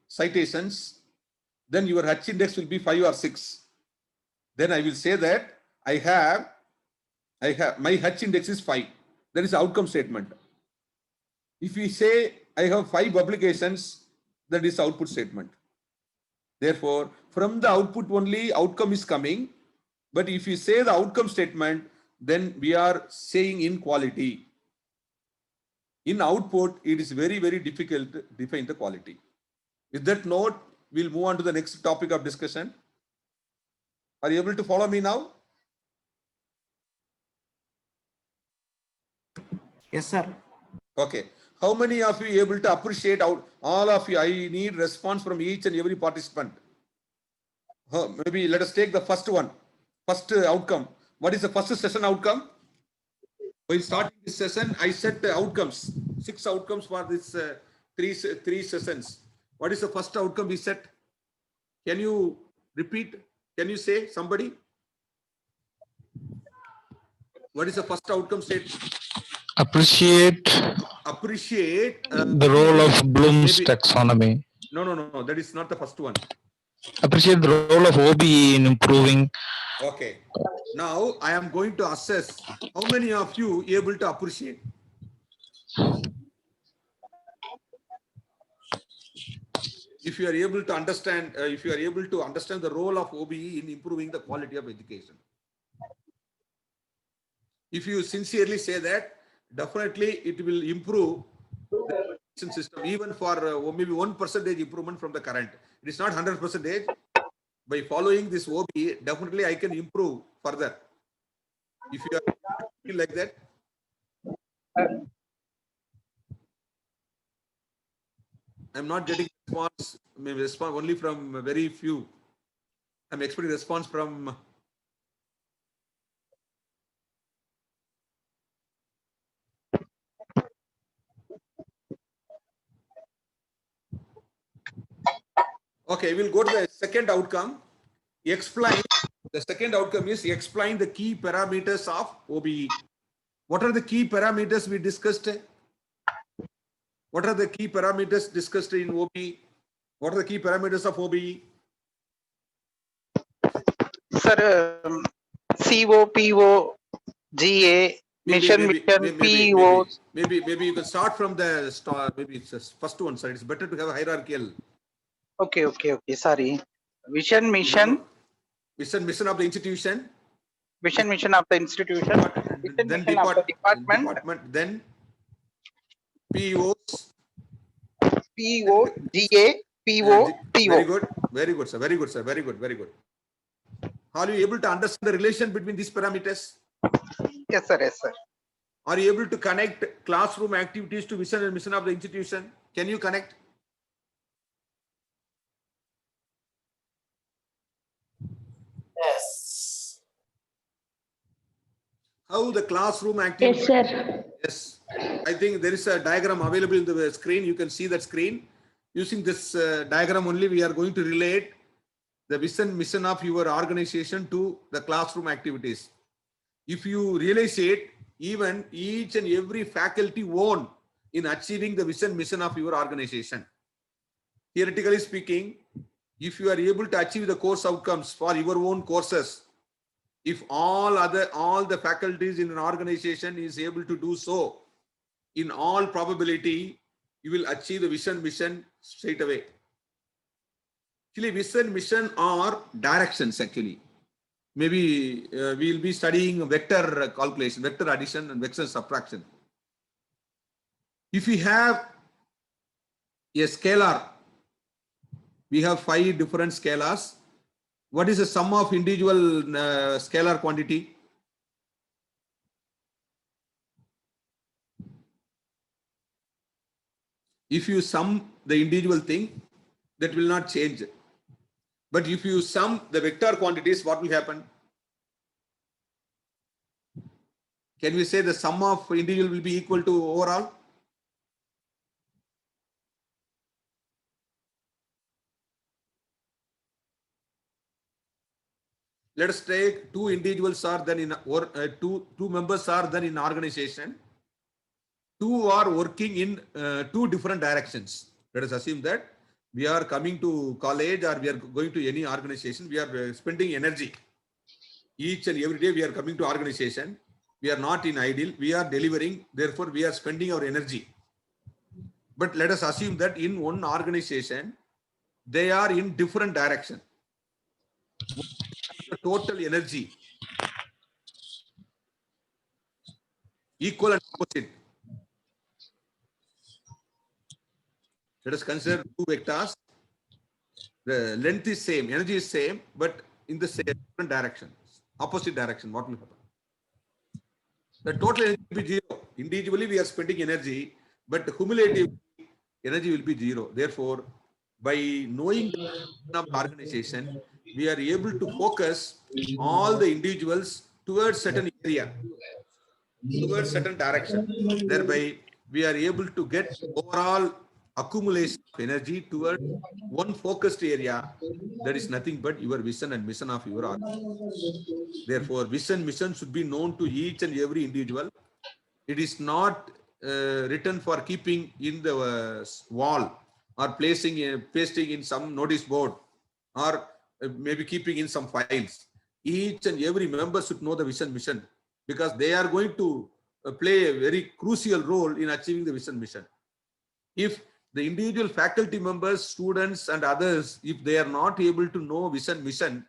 citations, then your H index will be 5 or 6. Then I will say that I have my H index is 5. That is outcome statement. If we say I have 5 publications, that is output statement. Therefore, from the output only outcome is coming. But if you say the outcome statement, then we are saying in quality. In output, it is very, very difficult to define the quality. With that note, we'll move on to the next topic of discussion. Are you able to follow me now? Yes, sir. Okay. How many of you able to appreciate out? All of you, I need response from each and every participant. Maybe let us take the first one. First outcome. What is the first session outcome? While starting this session, I set the outcomes. 6 outcomes for this 3 sessions. What is the first outcome we set? Can you repeat? Can you say, somebody? What is the first outcome statement? Appreciate the role of Bloom's taxonomy. No. That is not the first one. Appreciate the role of OBE in improving. Okay. Now I am going to assess how many of you able to appreciate. If you are able to understand, the role of OBE in improving the quality of education. If you sincerely say that, definitely it will improve the education system, even for maybe 1% improvement from the current. It is not 100%. By following this OBE, definitely I can improve further. If you are feel like that. I'm not getting response, maybe response only from very few. I'm expecting response from. Okay, we'll go to the second outcome. Explain. The second outcome is explain the key parameters of OBE. What are the key parameters we discussed? What are the key parameters discussed in OBE? What are the key parameters of OBE? Sir, CO, PO, GA, mission, PO. Maybe you can start from the start. Maybe it's the first one, sir. It's better to have a hierarchical. Okay. Sorry. Vision, mission. Mission of the institution. Mission of the institution. Then mission of the department. Then POs. PO, GA, PO, PO. Very good, sir. Very good. Are you able to understand the relation between these parameters? Yes, sir. Are you able to connect classroom activities to vision and mission of the institution? Can you connect? Yes. How the classroom activity? Yes, sir. Yes. I think there is a diagram available in the screen. You can see that screen. Using this diagram only, we are going to relate the vision, mission of your organization to the classroom activities. If you realize it, even each and every faculty won in achieving the vision, mission of your organization. Theoretically speaking, if you are able to achieve the course outcomes for your own courses, if all the faculties in an organization is able to do so, in all probability, you will achieve the vision, mission straight away. Actually, vision, mission are directions actually. Maybe we will be studying vector calculation, vector addition and vector subtraction. If we have a scalar, we have 5 different scalars. What is the sum of individual scalar quantity? If you sum the individual thing, that will not change. But if you sum the vector quantities, what will happen? Can we say the sum of individual will be equal to overall? Let us take 2 individuals are then in or two members are then in organization. 2 are working in 2 different directions. Let us assume that we are coming to college or we are going to any organization. We are spending energy. Each and every day we are coming to organization. We are not in idle. We are delivering. Therefore, we are spending our energy. But let us assume that in one organization, they are in different direction. The total energy equal and opposite. Let us consider 2 vectors. The length is same, energy is same, but in the same different direction, opposite direction. What will happen? The total energy will be 0. Individually, we are spending energy, but cumulative energy will be 0. Therefore, by knowing the organization, we are able to focus all the individuals towards certain area, towards certain direction. Thereby, we are able to get overall accumulation of energy towards one focused area. That is nothing but your vision and mission of your organization. Therefore, vision, mission should be known to each and every individual. It is not written for keeping in the wall or pasting in some notice board or maybe keeping in some files. Each and every member should know the vision, mission, because they are going to play a very crucial role in achieving the vision, mission. If the individual faculty members, students and others, if they are not able to know vision, mission,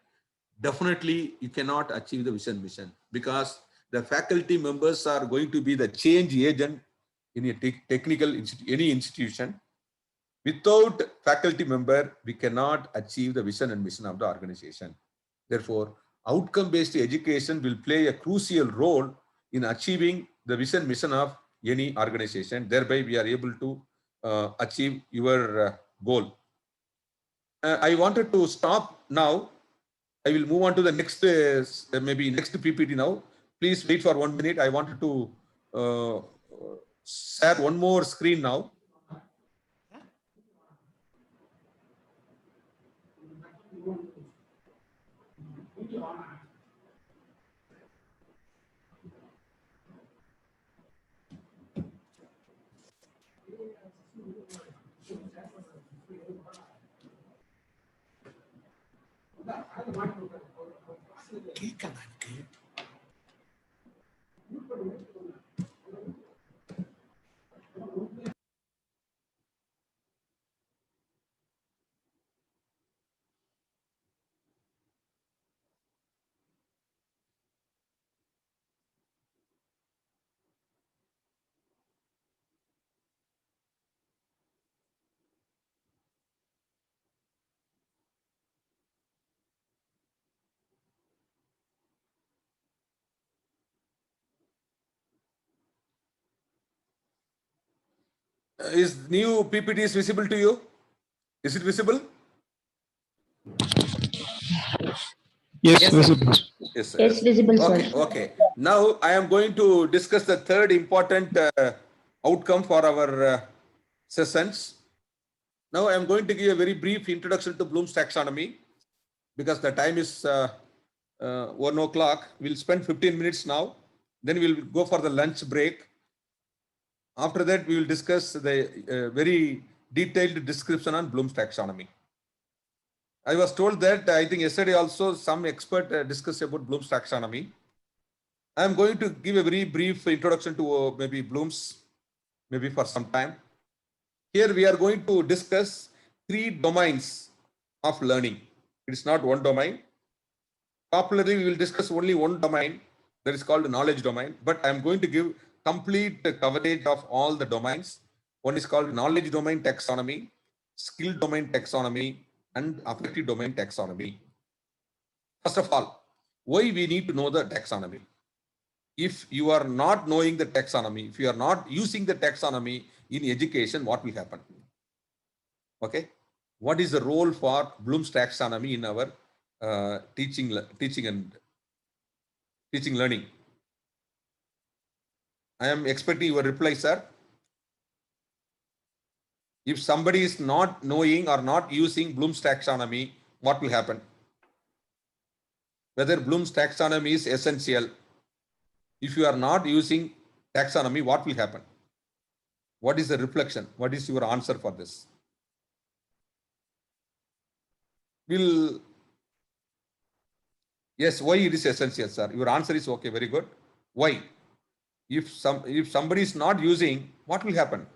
definitely you cannot achieve the vision, mission, because the faculty members are going to be the change agent in a technical any institution. Without faculty member, we cannot achieve the vision and mission of the organization. Therefore, outcome-based education will play a crucial role in achieving the vision, mission of any organization. Thereby, we are able to achieve your goal. I wanted to stop now. I will move on to the next, maybe next PPT now. Please wait for 1 minute. I wanted to share one more screen now. Is new PPT is visible to you? Is it visible? Yes, visible. Yes, sir. Yes, visible, sir. Okay, okay. Now I am going to discuss the third important outcome for our sessions. Now I am going to give a very brief introduction to Bloom's taxonomy. because the time is 1 o'clock. We'll spend 15 minutes now. Then we'll go for the lunch break. After that, we will discuss the very detailed description on Bloom's taxonomy. I was told that I think yesterday also some expert discussed about Bloom's taxonomy. I am going to give a very brief introduction to maybe Bloom's, maybe for some time. Here we are going to discuss 3 domains of learning. It is not one domain. Popularly, we will discuss only one domain, that is called knowledge domain, but I am going to give complete coverage of all the domains. One is called knowledge domain taxonomy, skill domain taxonomy, and affective domain taxonomy. First of all, why we need to know the taxonomy? If you are not knowing the taxonomy, if you are not using the taxonomy in education, what will happen? Okay, what is the role for Bloom's taxonomy in our teaching learning? I am expecting your reply, sir. If somebody is not knowing or not using Bloom's taxonomy, what will happen? Whether Bloom's taxonomy is essential. If you are not using taxonomy, what will happen? What is the reflection? What is your answer for this? Yes, why it is essential, sir? Your answer is okay, very good. Why? If somebody is not using, what will happen?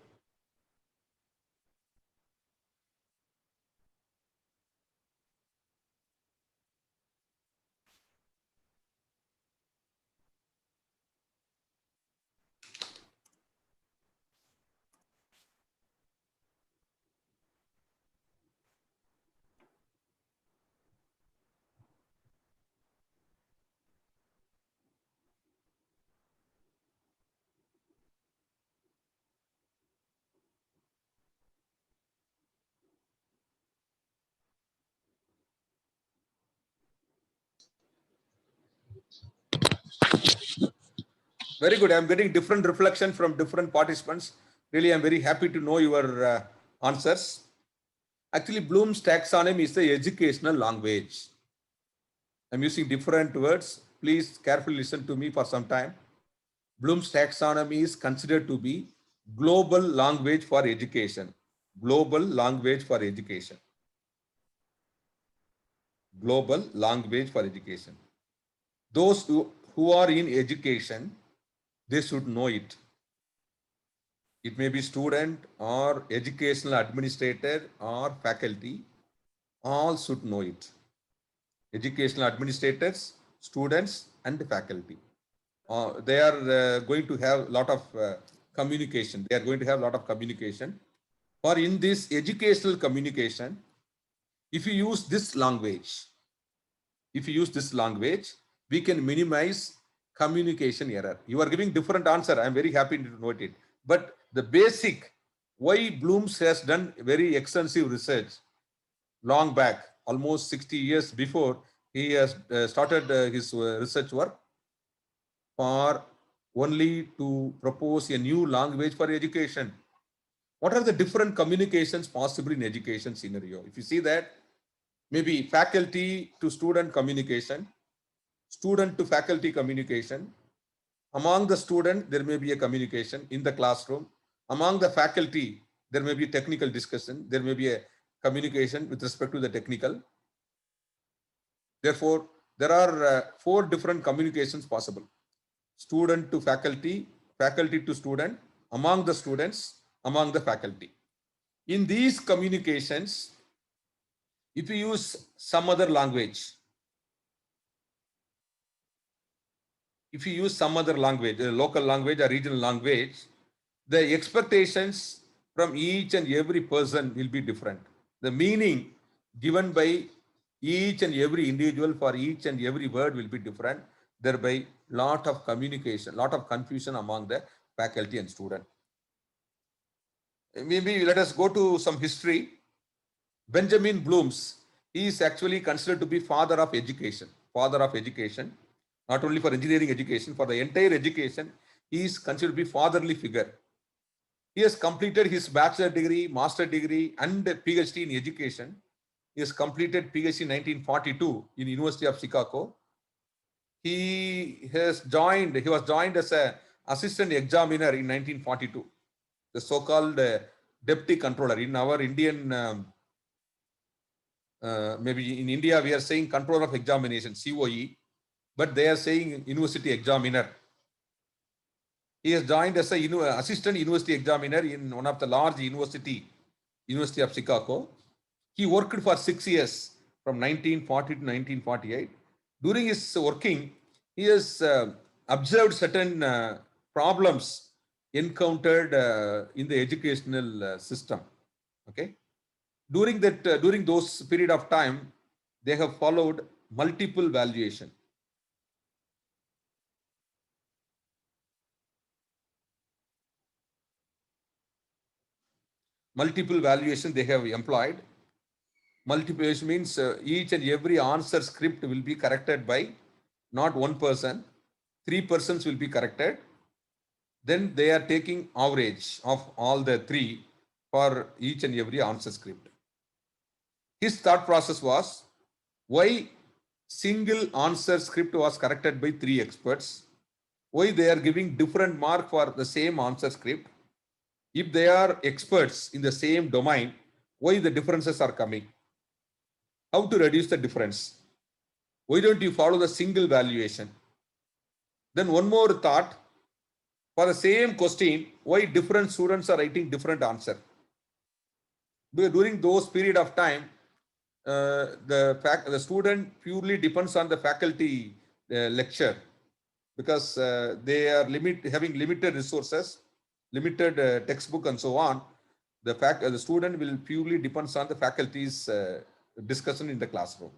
Very good. I'm getting different reflection from different participants. Really, I'm very happy to know your answers. Actually, Bloom's taxonomy is the educational language. I'm using different words. Please carefully listen to me for some time. Bloom's taxonomy is considered to be global language for education. Global language for education. Global language for education. Those who are in education, they should know it. It may be student or educational administrator or faculty, all should know it. Educational administrators, students, and faculty. They are going to have a lot of communication. They are going to have a lot of communication. For in this educational communication, if you use this language, we can minimize communication error. You are giving different answer. I'm very happy to note it. But the basic, why Bloom's has done very extensive research long back, almost 60 years before he has started his research work for only to propose a new language for education. What are the different communications possible in education scenario? If you see that, maybe faculty to student communication, student to faculty communication. Among the student, there may be a communication in the classroom. Among the faculty, there may be technical discussion. There may be a communication with respect to the technical. Therefore, there are 4 different communications possible. Student to faculty, faculty to student, among the students, among the faculty. In these communications, if you use some other language, a local language or regional language, the expectations from each and every person will be different. The meaning given by each and every individual for each and every word will be different. Thereby, lot of communication, lot of confusion among the faculty and student. Maybe let us go to some history. Benjamin Bloom's, he is actually considered to be father of education. Father of education, not only for engineering education, for the entire education, he is considered to be fatherly figure. He has completed his bachelor degree, master degree, and PhD in education He has completed PhD in 1942 in University of Chicago. He was joined as a assistant examiner in 1942, the so-called deputy controller. In our Indian, maybe in India, we are saying controller of examination, COE, but they are saying university examiner. He has joined as a assistant university examiner in one of the large University of Chicago. He worked for 6 years from 1940 to 1948. During his working, he has observed certain problems encountered in the educational system. Okay, during those period of time, they have followed multiple valuation. Multiple valuation they have employed. Multiplication means each and every answer script will be corrected by not one person, 3 persons will be corrected. Then they are taking average of all the 3 for each and every answer script. His thought process was, why single answer script was corrected by 3 experts? Why they are giving different mark for the same answer script? If they are experts in the same domain, why the differences are coming? How to reduce the difference? Why don't you follow the single valuation? Then one more thought, for the same question, why different students are writing different answer? Because during those period of time, the student purely depends on the faculty lecture, because they are having limited resources, limited textbook and so on. The student will purely depends on the faculty's discussion in the classroom.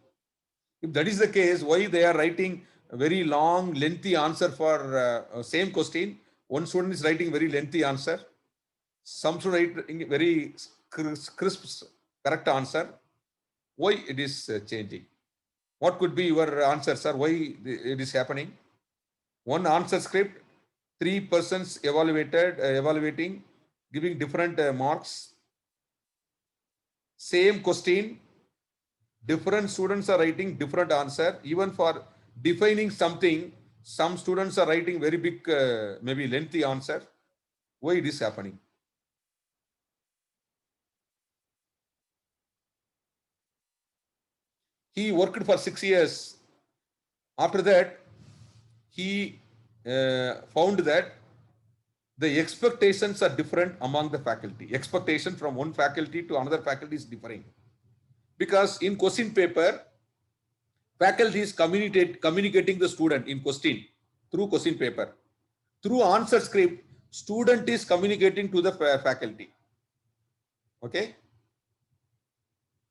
If that is the case, why they are writing a very long, lengthy answer for same question? One student is writing very lengthy answer. Some student writing very crisp, correct answer. Why it is changing? What could be your answer, sir? Why it is happening? One answer script, 3 persons evaluating, giving different marks. Same question, different students are writing different answer. Even for defining something, some students are writing very big, maybe lengthy answer. Why it is happening? He worked for 6 years. After that, he found that the expectations are different among the faculty. Expectation from one faculty to another faculty is differing. Because in question paper, faculty is communicating the student in question through question paper. Through answer script, student is communicating to the faculty. Okay.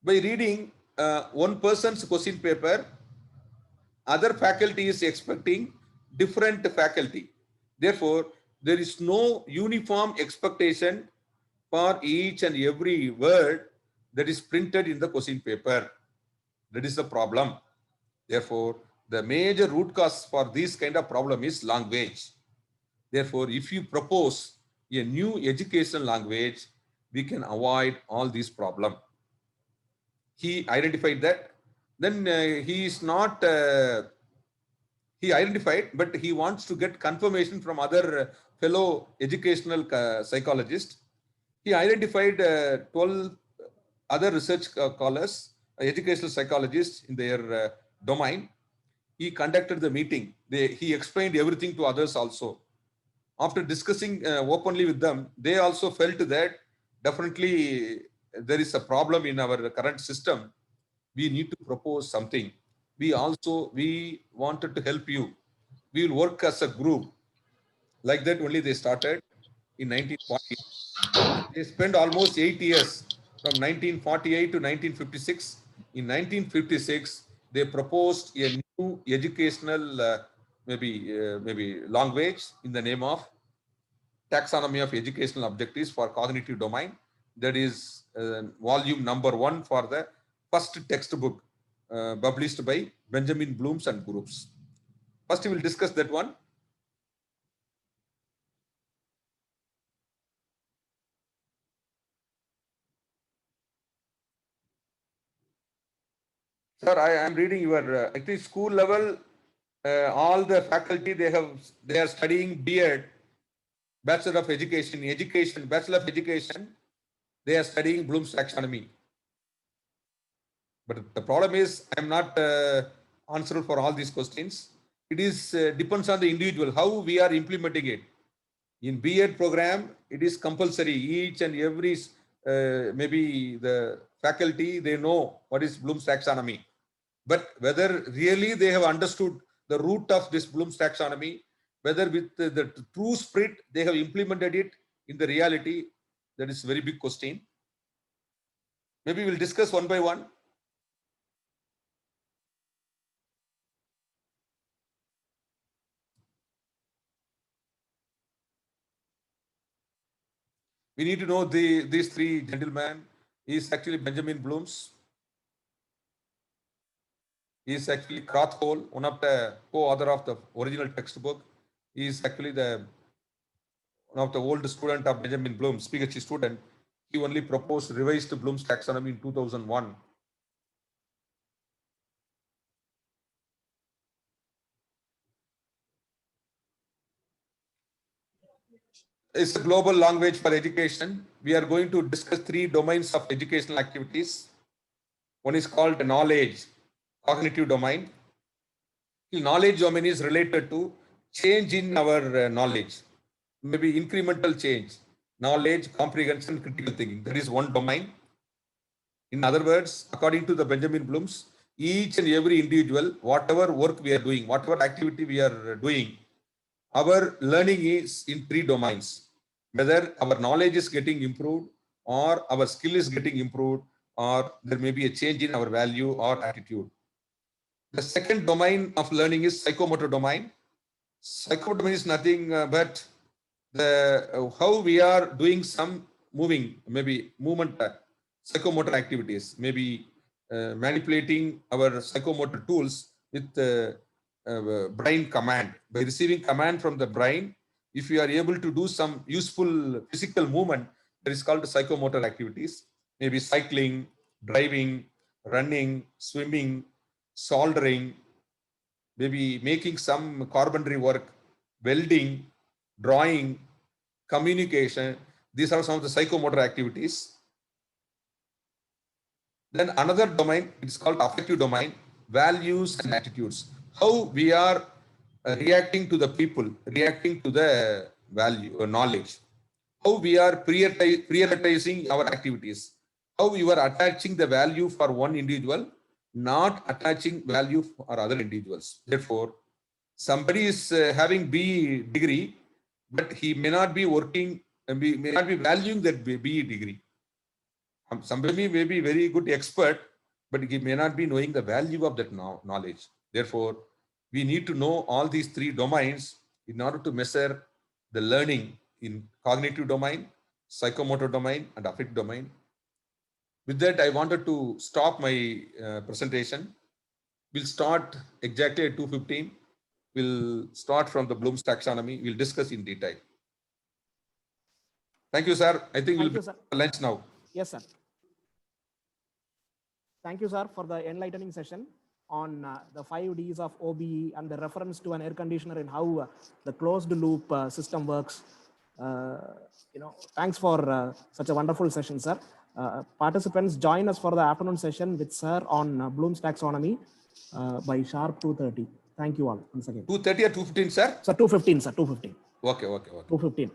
By reading one person's question paper, other faculty is expecting different faculty. Therefore, there is no uniform expectation for each and every word that is printed in the question paper. That is the problem. Therefore, the major root cause for this kind of problem is language. Therefore, if you propose a new educational language, we can avoid all these problems. He identified that. Then he is not, he identified, but he wants to get confirmation from other fellow educational psychologists. He identified 12 other research scholars, educational psychologists in their domain. He conducted the meeting. He explained everything to others also. After discussing openly with them, they also felt that definitely there is a problem in our current system. We need to propose something. We wanted to help you. We will work as a group. Like that only they started in 1940. They spent almost 8 years from 1948 to 1956. In 1956, they proposed a new educational maybe language in the name of Taxonomy of Educational Objectives for Cognitive Domain. That is volume number 1 for the first textbook published by Benjamin Blooms and groups. First, we will discuss that one. Sir, I am reading your, actually school level, all the faculty, they are studying B.Ed, Bachelor of Education, Bachelor of Education, they are studying Bloom's taxonomy. But the problem is, I am not answerable for all these questions. It is depends on the individual, how we are implementing it. In B.Ed program, it is compulsory. Each and every, maybe the faculty, they know what is Bloom's taxonomy. But whether really they have understood the root of this Bloom's taxonomy, whether with the true spirit they have implemented it in the reality, that is a very big question. Maybe we'll discuss one by one. We need to know these three gentlemen. He is actually Benjamin Bloom's. He is actually Krathwohl, one of the co-author of the original textbook. He is actually one of the old student of Benjamin Bloom's, PhD student. He only proposed revised Bloom's taxonomy in 2001. It's a global language for education. We are going to discuss 3 domains of educational activities. One is called knowledge, cognitive domain. The knowledge domain is related to change in our knowledge, maybe incremental change, knowledge, comprehension, critical thinking. That is one domain. In other words, according to the Benjamin Bloom's, each and every individual, whatever work we are doing, whatever activity we are doing, our learning is in 3 domains. Whether our knowledge is getting improved, or our skill is getting improved, or there may be a change in our value or attitude. The second domain of learning is psychomotor domain. Psychomotor domain is nothing but how we are doing some maybe movement, psychomotor activities, maybe manipulating our psychomotor tools with brain command. By receiving command from the brain, if you are able to do some useful physical movement, that is called psychomotor activities, maybe cycling, driving, running, swimming, soldering, maybe making some carpentry work, welding, drawing, communication. These are some of the psychomotor activities. Then another domain, it is called affective domain, values and attitudes. How we are reacting to the people, reacting to the value or knowledge. How we are prioritizing our activities. How we are attaching the value for one individual, not attaching value for other individuals. Therefore, somebody is having B degree, but he may not be working, may not be valuing that B degree. Somebody may be very good expert, but he may not be knowing the value of that knowledge. Therefore, we need to know all these 3 domains in order to measure the learning in cognitive domain, psychomotor domain, and affective domain. With that, I wanted to stop my presentation. We'll start exactly at 2:15. We'll start from the Bloom's taxonomy. We'll discuss in detail. Thank you, sir. I think we'll be lunch now. Yes, sir. Thank you, sir, for the enlightening session on the 5 Ds of OBE and the reference to an air conditioner and how the closed loop system works. Thanks for such a wonderful session, sir. Participants, join us for the afternoon session with sir on Bloom's taxonomy by sharp 2:30. Thank you all once again. 2:30 or 2:15, sir? Sir, 2:15, sir, 2:15. Okay. 2:15.